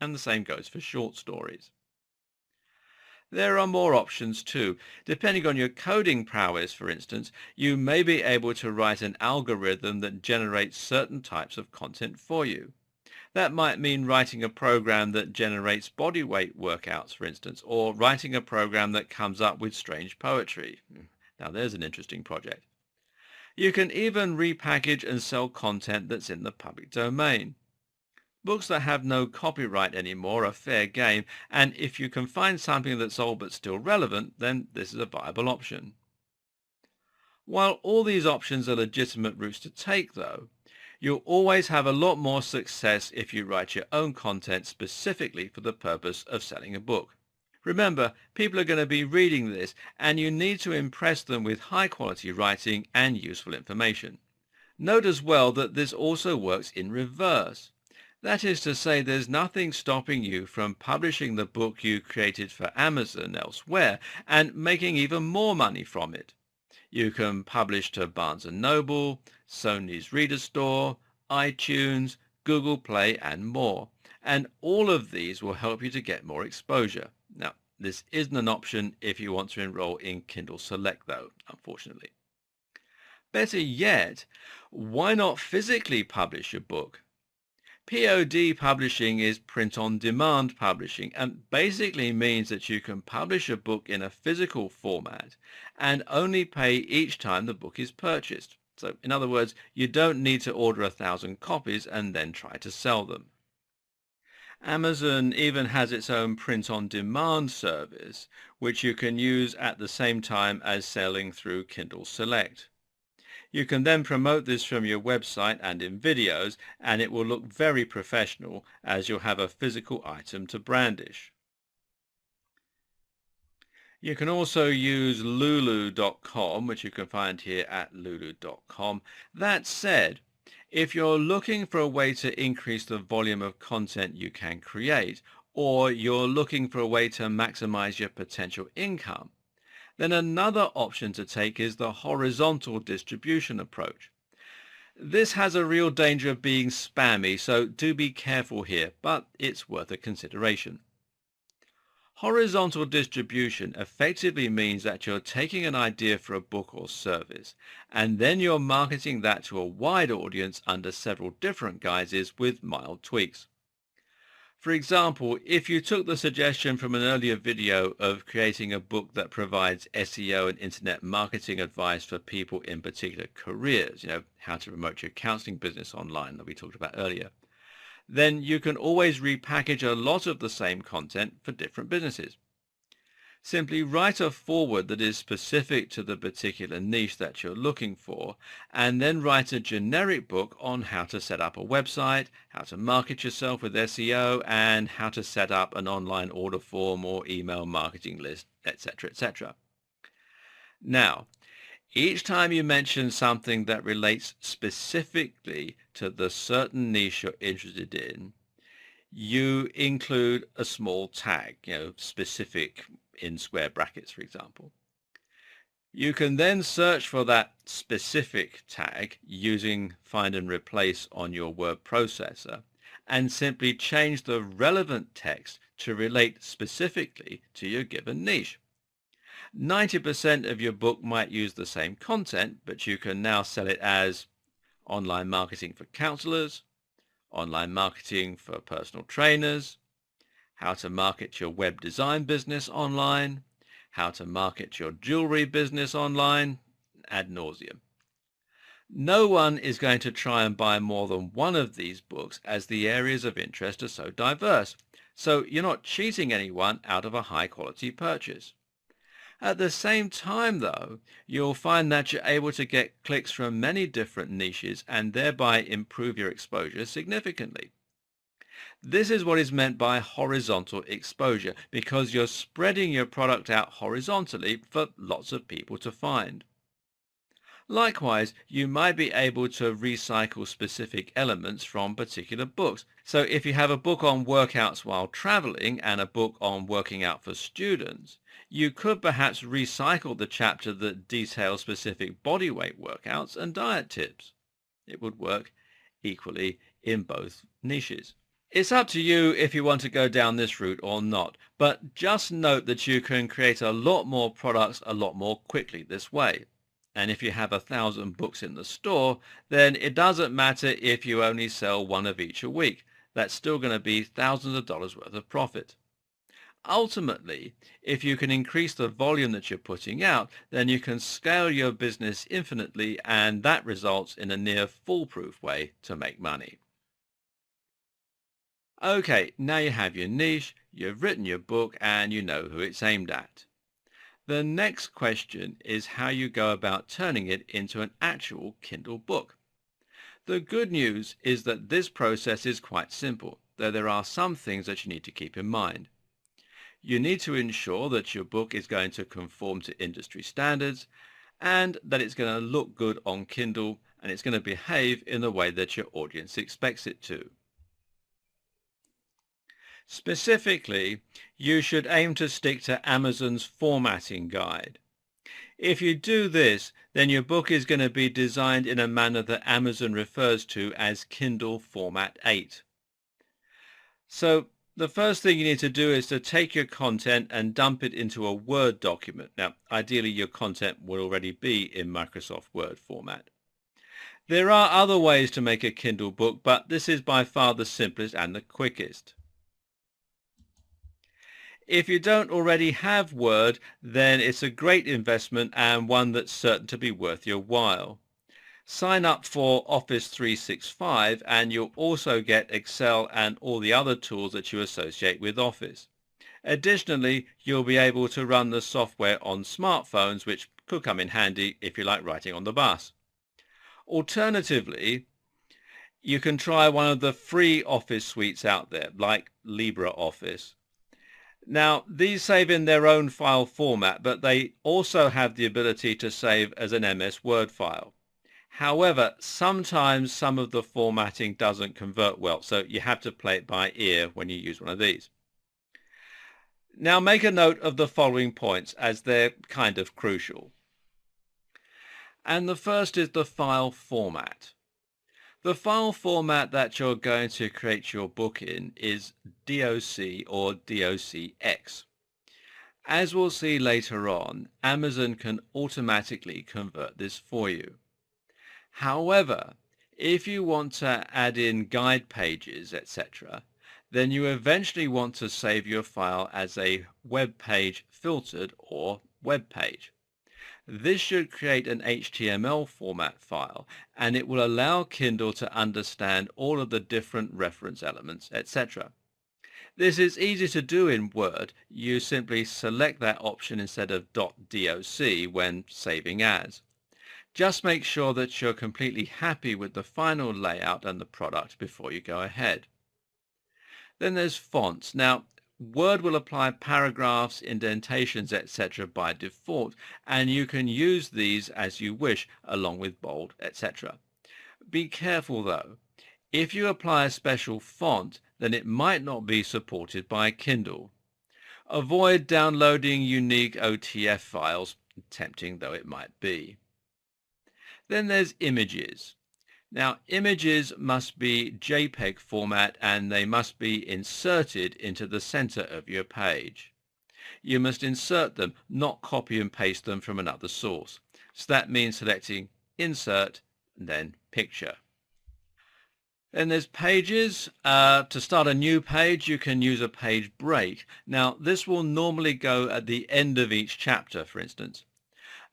And the same goes for short stories. There are more options too. Depending on your coding prowess, for instance, you may be able to write an algorithm that generates certain types of content for you. That might mean writing a program that generates body weight workouts, for instance, or writing a program that comes up with strange poetry. Now there's an interesting project. You can even repackage and sell content that's in the public domain. Books that have no copyright anymore are fair game, and if you can find something that's old but still relevant, then this is a viable option. While all these options are legitimate routes to take, though, you'll always have a lot more success if you write your own content specifically for the purpose of selling a book. Remember, people are going to be reading this, and you need to impress them with high-quality writing and useful information. Note as well that this also works in reverse. That is to say, there's nothing stopping you from publishing the book you created for Amazon elsewhere and making even more money from it. You can publish to Barnes & Noble, Sony's Reader Store, iTunes, Google Play, and more. And all of these will help you to get more exposure. Now, this isn't an option if you want to enroll in Kindle Select, though, unfortunately. Better yet, why not physically publish your book? POD publishing is print-on-demand publishing and basically means that you can publish a book in a physical format and only pay each time the book is purchased. So, in other words, you don't need to order 1,000 copies and then try to sell them. Amazon even has its own print-on-demand service, which you can use at the same time as selling through Kindle Select. You can then promote this from your website and in videos, and it will look very professional as you'll have a physical item to brandish. You can also use lulu.com, which you can find here at lulu.com. That said, if you're looking for a way to increase the volume of content you can create, or you're looking for a way to maximize your potential income, then another option to take is the horizontal distribution approach. This has a real danger of being spammy, so do be careful here, but it's worth a consideration. Horizontal distribution effectively means that you're taking an idea for a book or service, and then you're marketing that to a wide audience under several different guises with mild tweaks. For example, if you took the suggestion from an earlier video of creating a book that provides SEO and internet marketing advice for people in particular careers, how to promote your counseling business online that we talked about earlier, then you can always repackage a lot of the same content for different businesses. Simply write a foreword that is specific to the particular niche that you're looking for, and then write a generic book on how to set up a website, how to market yourself with SEO, and how to set up an online order form or email marketing list, etc., etc. Now, each time you mention something that relates specifically to the certain niche you're interested in, you include a small tag, specific in square brackets, for example. You can then search for that specific tag using find and replace on your word processor and simply change the relevant text to relate specifically to your given niche. 90% of your book might use the same content, but you can now sell it as online marketing for counselors, online marketing for personal trainers, how to market your web design business online, how to market your jewelry business online, ad nauseum. No one is going to try and buy more than one of these books as the areas of interest are so diverse, so you're not cheating anyone out of a high quality purchase. At the same time, though, you'll find that you're able to get clicks from many different niches and thereby improve your exposure significantly. This is what is meant by horizontal exposure, because you're spreading your product out horizontally for lots of people to find. Likewise, you might be able to recycle specific elements from particular books. So if you have a book on workouts while traveling and a book on working out for students, you could perhaps recycle the chapter that details specific body weight workouts and diet tips. It would work equally in both niches. It's up to you if you want to go down this route or not, but just note that you can create a lot more products a lot more quickly this way. And if you have 1,000 books in the store, then it doesn't matter if you only sell one of each a week. That's still going to be thousands of dollars worth of profit. Ultimately, if you can increase the volume that you're putting out, then you can scale your business infinitely, and that results in a near foolproof way to make money. Okay, now you have your niche, you've written your book, and you know who it's aimed at. The next question is how you go about turning it into an actual Kindle book. The good news is that this process is quite simple, though there are some things that you need to keep in mind. You need to ensure that your book is going to conform to industry standards and that it's going to look good on Kindle and it's going to behave in the way that your audience expects it to. Specifically, you should aim to stick to Amazon's formatting guide. If you do this, then your book is going to be designed in a manner that Amazon refers to as Kindle Format 8. So the first thing you need to do is to take your content and dump it into a Word document. Now, ideally, your content will already be in Microsoft Word format. There are other ways to make a Kindle book, but this is by far the simplest and the quickest. If you don't already have Word, then it's a great investment and one that's certain to be worth your while. Sign up for Office 365 and you'll also get Excel and all the other tools that you associate with Office. Additionally, you'll be able to run the software on smartphones, which could come in handy if you like writing on the bus. Alternatively, you can try one of the free Office suites out there, like LibreOffice. Now, these save in their own file format, but they also have the ability to save as an MS Word file. However, sometimes some of the formatting doesn't convert well, so you have to play it by ear when you use one of these. Now make a note of the following points as they're kind of crucial. And the first is the file format. The file format that you're going to create your book in is DOC or DOCX. As we'll see later on, Amazon can automatically convert this for you. However, if you want to add in guide pages, etc., then you eventually want to save your file as a web page filtered or web page. This should create an HTML format file, and it will allow Kindle to understand all of the different reference elements, etc. This is easy to do in Word. You simply select that option instead of .doc when saving as. Just make sure that you're completely happy with the final layout and the product before you go ahead. Then there's fonts. Now, Word will apply paragraphs, indentations, etc. by default, and you can use these as you wish, along with bold, etc. Be careful though. If you apply a special font, then it might not be supported by Kindle. Avoid downloading unique OTF files, tempting though it might be. Then there's images. Now, images must be JPEG format and they must be inserted into the center of your page. You must insert them, not copy and paste them from another source. So that means selecting Insert and then Picture. Then there's pages. To start a new page, you can use a page break. Now, this will normally go at the end of each chapter, for instance.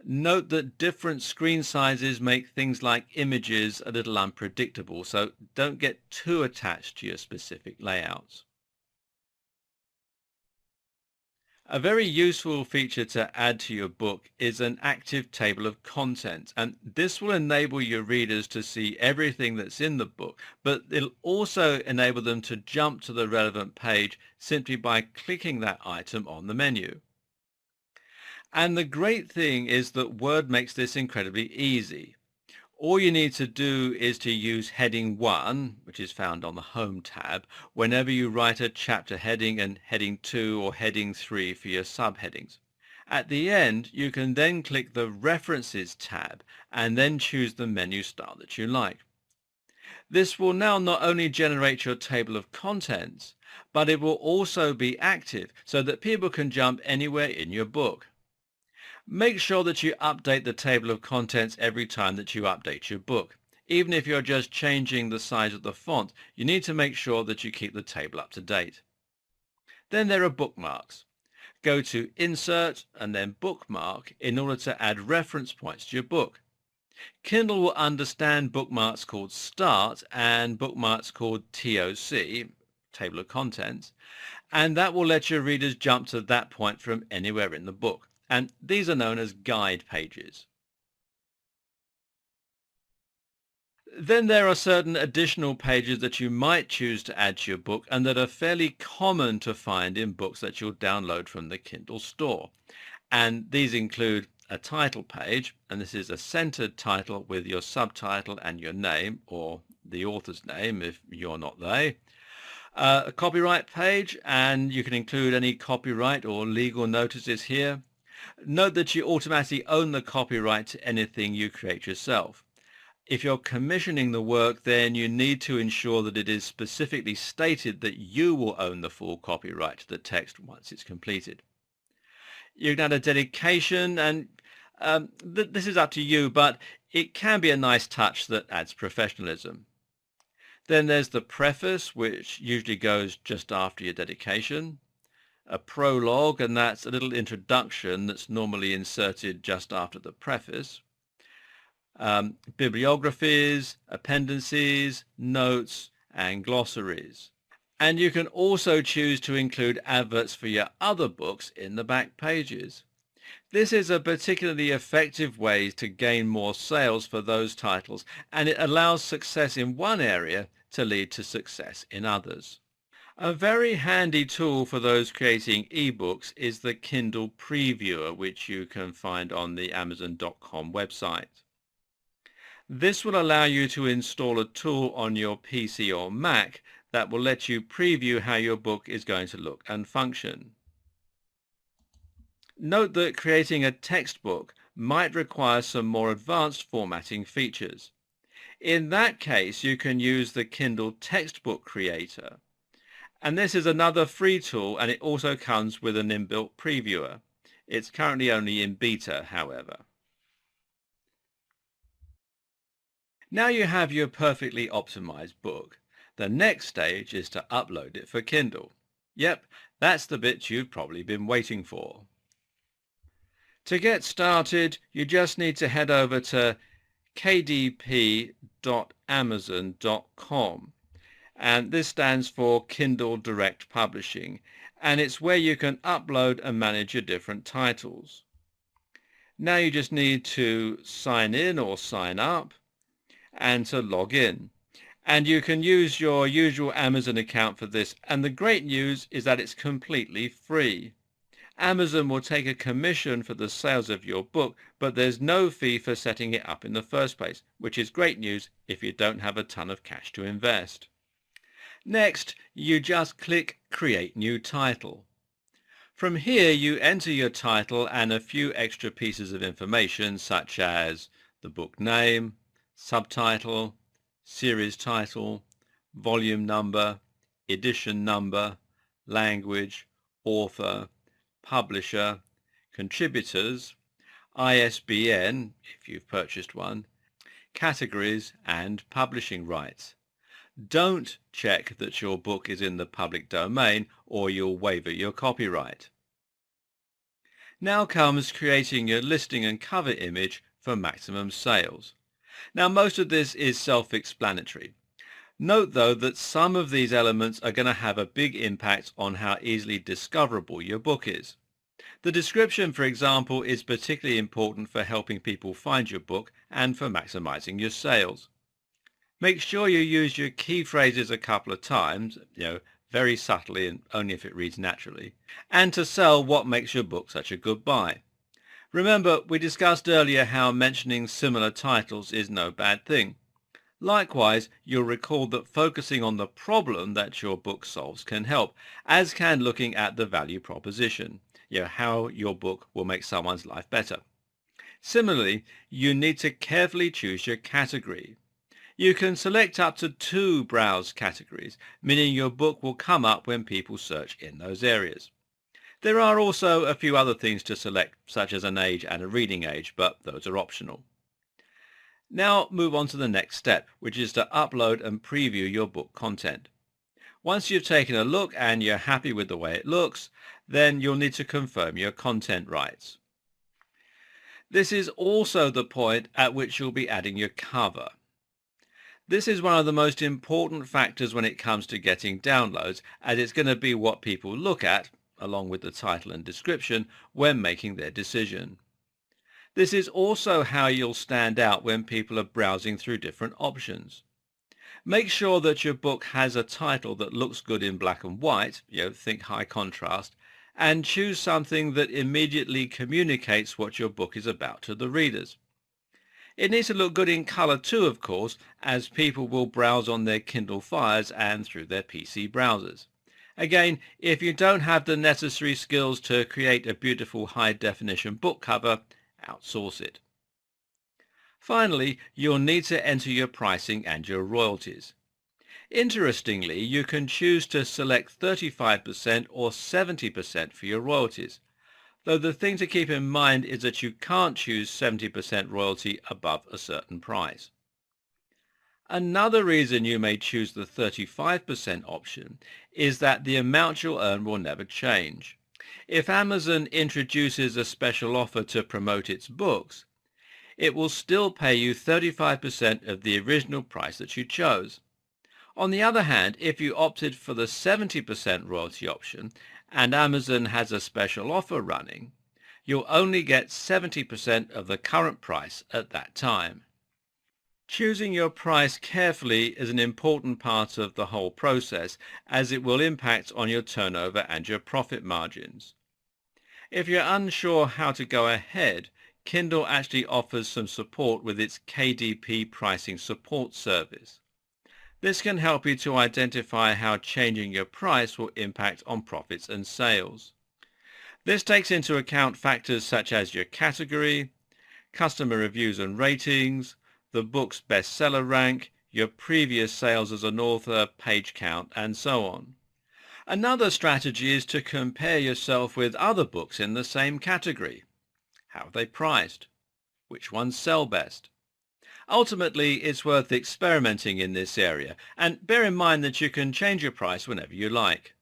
Note that different screen sizes make things like images a little unpredictable, so don't get too attached to your specific layouts. A very useful feature to add to your book is an active table of contents, and this will enable your readers to see everything that's in the book, but it'll also enable them to jump to the relevant page simply by clicking that item on the menu. And the great thing is that Word makes this incredibly easy. All you need to do is to use heading 1, which is found on the Home tab, whenever you write a chapter heading, and heading 2 or heading 3 for your subheadings. At the end, you can then click the References tab and then choose the menu style that you like. This will now not only generate your table of contents, but it will also be active so that people can jump anywhere in your book. Make sure that you update the table of contents every time that you update your book. Even if you're just changing the size of the font, you need to make sure that you keep the table up to date. Then there are bookmarks. Go to Insert and then Bookmark in order to add reference points to your book. Kindle will understand bookmarks called Start and bookmarks called TOC, Table of Contents, and that will let your readers jump to that point from anywhere in the book. And these are known as guide pages. Then there are certain additional pages that you might choose to add to your book and that are fairly common to find in books that you'll download from the Kindle store. And these include a title page, and this is a centered title with your subtitle and your name, or the author's name if you're not they. A copyright page, and you can include any copyright or legal notices here. Note that you automatically own the copyright to anything you create yourself. If you're commissioning the work, then you need to ensure that it is specifically stated that you will own the full copyright to the text once it's completed. You can add a dedication, and this is up to you, but it can be a nice touch that adds professionalism. Then there's the preface, which usually goes just after your dedication. A prologue, and that's a little introduction that's normally inserted just after the preface. Bibliographies, appendices, notes, and glossaries. And you can also choose to include adverts for your other books in the back pages. This is a particularly effective way to gain more sales for those titles, and it allows success in one area to lead to success in others. A very handy tool for those creating ebooks is the Kindle Previewer, which you can find on the Amazon.com website. This will allow you to install a tool on your PC or Mac that will let you preview how your book is going to look and function. Note that creating a textbook might require some more advanced formatting features. In that case, you can use the Kindle Textbook Creator. And this is another free tool, and it also comes with an inbuilt previewer. It's currently only in beta, however. Now you have your perfectly optimized book. The next stage is to upload it for Kindle. Yep, that's the bit you've probably been waiting for. To get started, you just need to head over to kdp.amazon.com, and this stands for Kindle Direct Publishing, and it's where you can upload and manage your different titles. Now you just need to sign in or sign up and to log in. And you can use your usual Amazon account for this, and the great news is that it's completely free. Amazon will take a commission for the sales of your book, but there's no fee for setting it up in the first place, which is great news if you don't have a ton of cash to invest. Next, you just click Create New Title. From here, you enter your title and a few extra pieces of information such as the book name, subtitle, series title, volume number, edition number, language, author, publisher, contributors, ISBN if you've purchased one, categories, and publishing rights. Don't check that your book is in the public domain or you'll waiver your copyright. Now comes creating your listing and cover image for maximum sales. Now most of this is self-explanatory. Note though that some of these elements are going to have a big impact on how easily discoverable your book is. The description, for example, is particularly important for helping people find your book and for maximizing your sales. Make sure you use your key phrases a couple of times, very subtly and only if it reads naturally, and to sell what makes your book such a good buy. Remember, we discussed earlier how mentioning similar titles is no bad thing. Likewise, you'll recall that focusing on the problem that your book solves can help, as can looking at the value proposition, how your book will make someone's life better. Similarly, you need to carefully choose your category. You can select up to 2 browse categories, meaning your book will come up when people search in those areas. There are also a few other things to select, such as an age and a reading age, but those are optional. Now move on to the next step, which is to upload and preview your book content. Once you've taken a look and you're happy with the way it looks, then you'll need to confirm your content rights. This is also the point at which you'll be adding your cover. This is one of the most important factors when it comes to getting downloads, as it's going to be what people look at, along with the title and description, when making their decision. This is also how you'll stand out when people are browsing through different options. Make sure that your book has a title that looks good in black and white, think high contrast, and choose something that immediately communicates what your book is about to the readers. It needs to look good in color too, of course, as people will browse on their Kindle Fires and through their PC browsers. Again, if you don't have the necessary skills to create a beautiful high-definition book cover, outsource it. Finally, you'll need to enter your pricing and your royalties. Interestingly, you can choose to select 35% or 70% for your royalties, though the thing to keep in mind is that you can't choose 70% royalty above a certain price. Another reason you may choose the 35% option is that the amount you'll earn will never change. If Amazon introduces a special offer to promote its books, it will still pay you 35% of the original price that you chose. On the other hand, if you opted for the 70% royalty option and Amazon has a special offer running, you'll only get 70% of the current price at that time. Choosing your price carefully is an important part of the whole process, as it will impact on your turnover and your profit margins. If you're unsure how to go ahead, Kindle actually offers some support with its KDP pricing support service. This can help you to identify how changing your price will impact on profits and sales. This takes into account factors such as your category, customer reviews and ratings, the book's bestseller rank, your previous sales as an author, page count, and so on. Another strategy is to compare yourself with other books in the same category. How are they priced? Which ones sell best? Ultimately, it's worth experimenting in this area, and bear in mind that you can change your price whenever you like.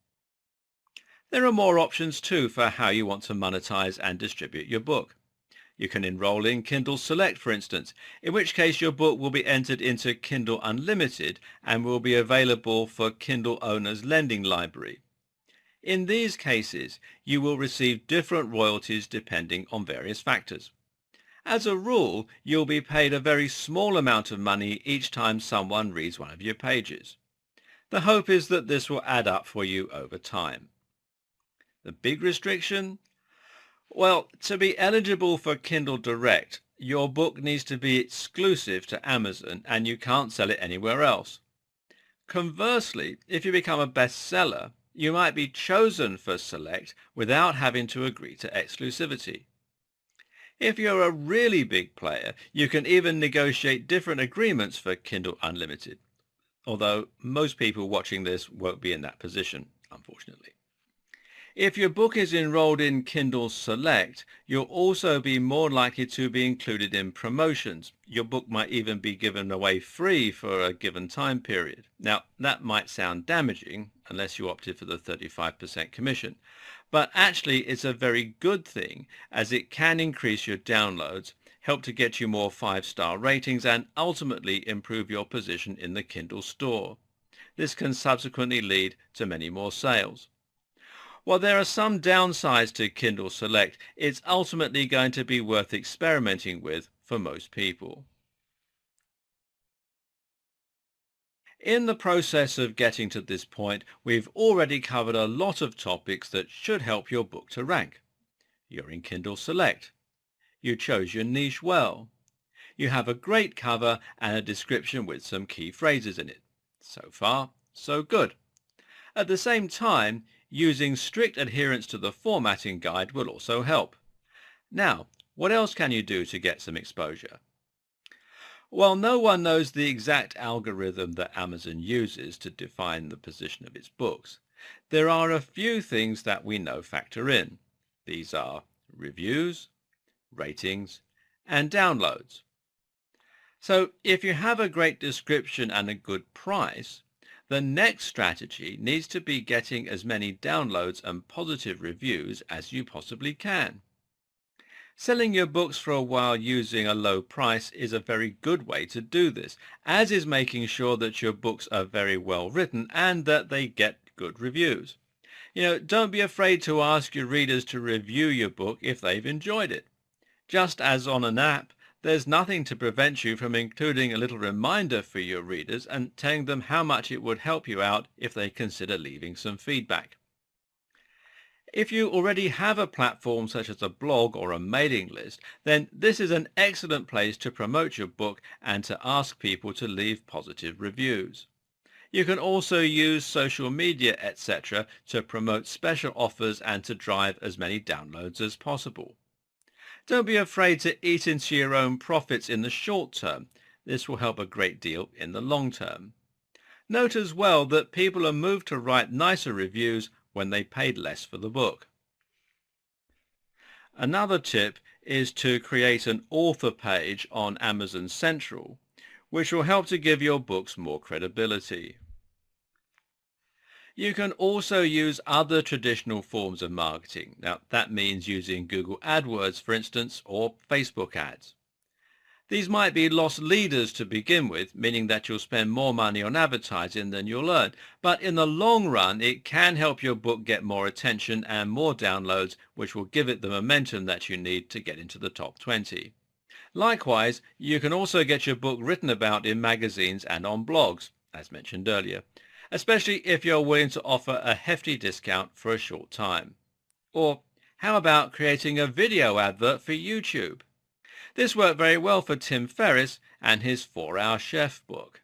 There are more options too for how you want to monetize and distribute your book. You can enroll in Kindle Select, for instance, in which case your book will be entered into Kindle Unlimited and will be available for Kindle owners' lending library. In these cases, you will receive different royalties depending on various factors. As a rule, you'll be paid a very small amount of money each time someone reads one of your pages. The hope is that this will add up for you over time. The big restriction? Well, to be eligible for Kindle Direct, your book needs to be exclusive to Amazon and you can't sell it anywhere else. Conversely, if you become a bestseller, you might be chosen for Select without having to agree to exclusivity. If you're a really big player, you can even negotiate different agreements for Kindle Unlimited, although most people watching this won't be in that position, unfortunately. If your book is enrolled in Kindle Select, you'll also be more likely to be included in promotions. Your book might even be given away free for a given time period. Now, that might sound damaging unless you opted for the 35% commission, but actually it's a very good thing as it can increase your downloads, help to get you more 5-star ratings, and ultimately improve your position in the Kindle store. This can subsequently lead to many more sales. While there are some downsides to Kindle Select, it's ultimately going to be worth experimenting with for most people. In the process of getting to this point, we've already covered a lot of topics that should help your book to rank. You're in Kindle Select. You chose your niche well. You have a great cover and a description with some key phrases in it. So far, so good. At the same time, using strict adherence to the formatting guide will also help. Now, what else can you do to get some exposure? While no one knows the exact algorithm that Amazon uses to define the position of its books, there are a few things that we know factor in. These are reviews, ratings, and downloads. So if you have a great description and a good price, the next strategy needs to be getting as many downloads and positive reviews as you possibly can. Selling your books for a while using a low price is a very good way to do this, as is making sure that your books are very well written and that they get good reviews. Don't be afraid to ask your readers to review your book if they've enjoyed it. Just as on an app, there's nothing to prevent you from including a little reminder for your readers and telling them how much it would help you out if they consider leaving some feedback. If you already have a platform such as a blog or a mailing list, then this is an excellent place to promote your book and to ask people to leave positive reviews. You can also use social media, etc., to promote special offers and to drive as many downloads as possible. Don't be afraid to eat into your own profits in the short term. This will help a great deal in the long term. Note as well that people are moved to write nicer reviews when they paid less for the book. Another tip is to create an author page on Amazon Central, which will help to give your books more credibility. You can also use other traditional forms of marketing. Now, that means using Google AdWords, for instance, or Facebook ads. These might be lost leaders to begin with, meaning that you'll spend more money on advertising than you'll earn. But in the long run, it can help your book get more attention and more downloads, which will give it the momentum that you need to get into the top 20. Likewise, you can also get your book written about in magazines and on blogs, as mentioned earlier, especially if you're willing to offer a hefty discount for a short time. Or how about creating a video advert for YouTube? This worked very well for Tim Ferriss and his 4-Hour Chef book.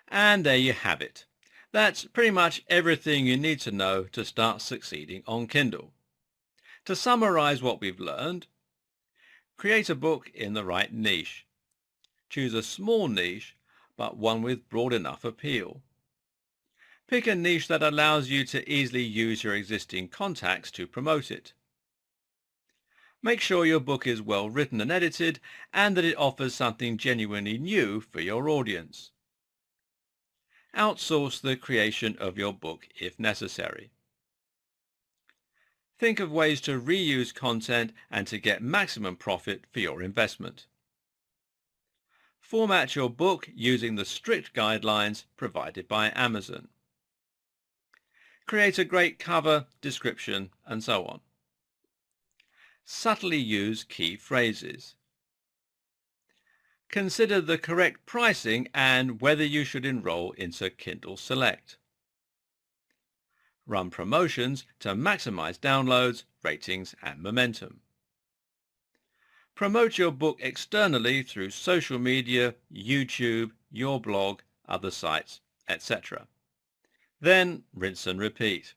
And there you have it. That's pretty much everything you need to know to start succeeding on Kindle. To summarize what we've learned, create a book in the right niche. Choose a small niche, but one with broad enough appeal. Pick a niche that allows you to easily use your existing contacts to promote it. Make sure your book is well written and edited, and that it offers something genuinely new for your audience. Outsource the creation of your book if necessary. Think of ways to reuse content and to get maximum profit for your investment. Format your book using the strict guidelines provided by Amazon. Create a great cover, description, and so on. Subtly use key phrases. Consider the correct pricing and whether you should enroll into Kindle Select. Run promotions to maximize downloads, ratings, and momentum. Promote your book externally through social media, YouTube, your blog, other sites, etc. Then rinse and repeat.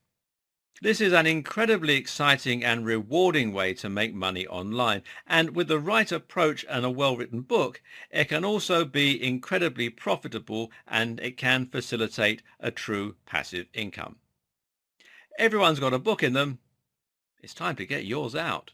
This is an incredibly exciting and rewarding way to make money online, and with the right approach and a well-written book, it can also be incredibly profitable, and it can facilitate a true passive income. Everyone's got a book in them. It's time to get yours out.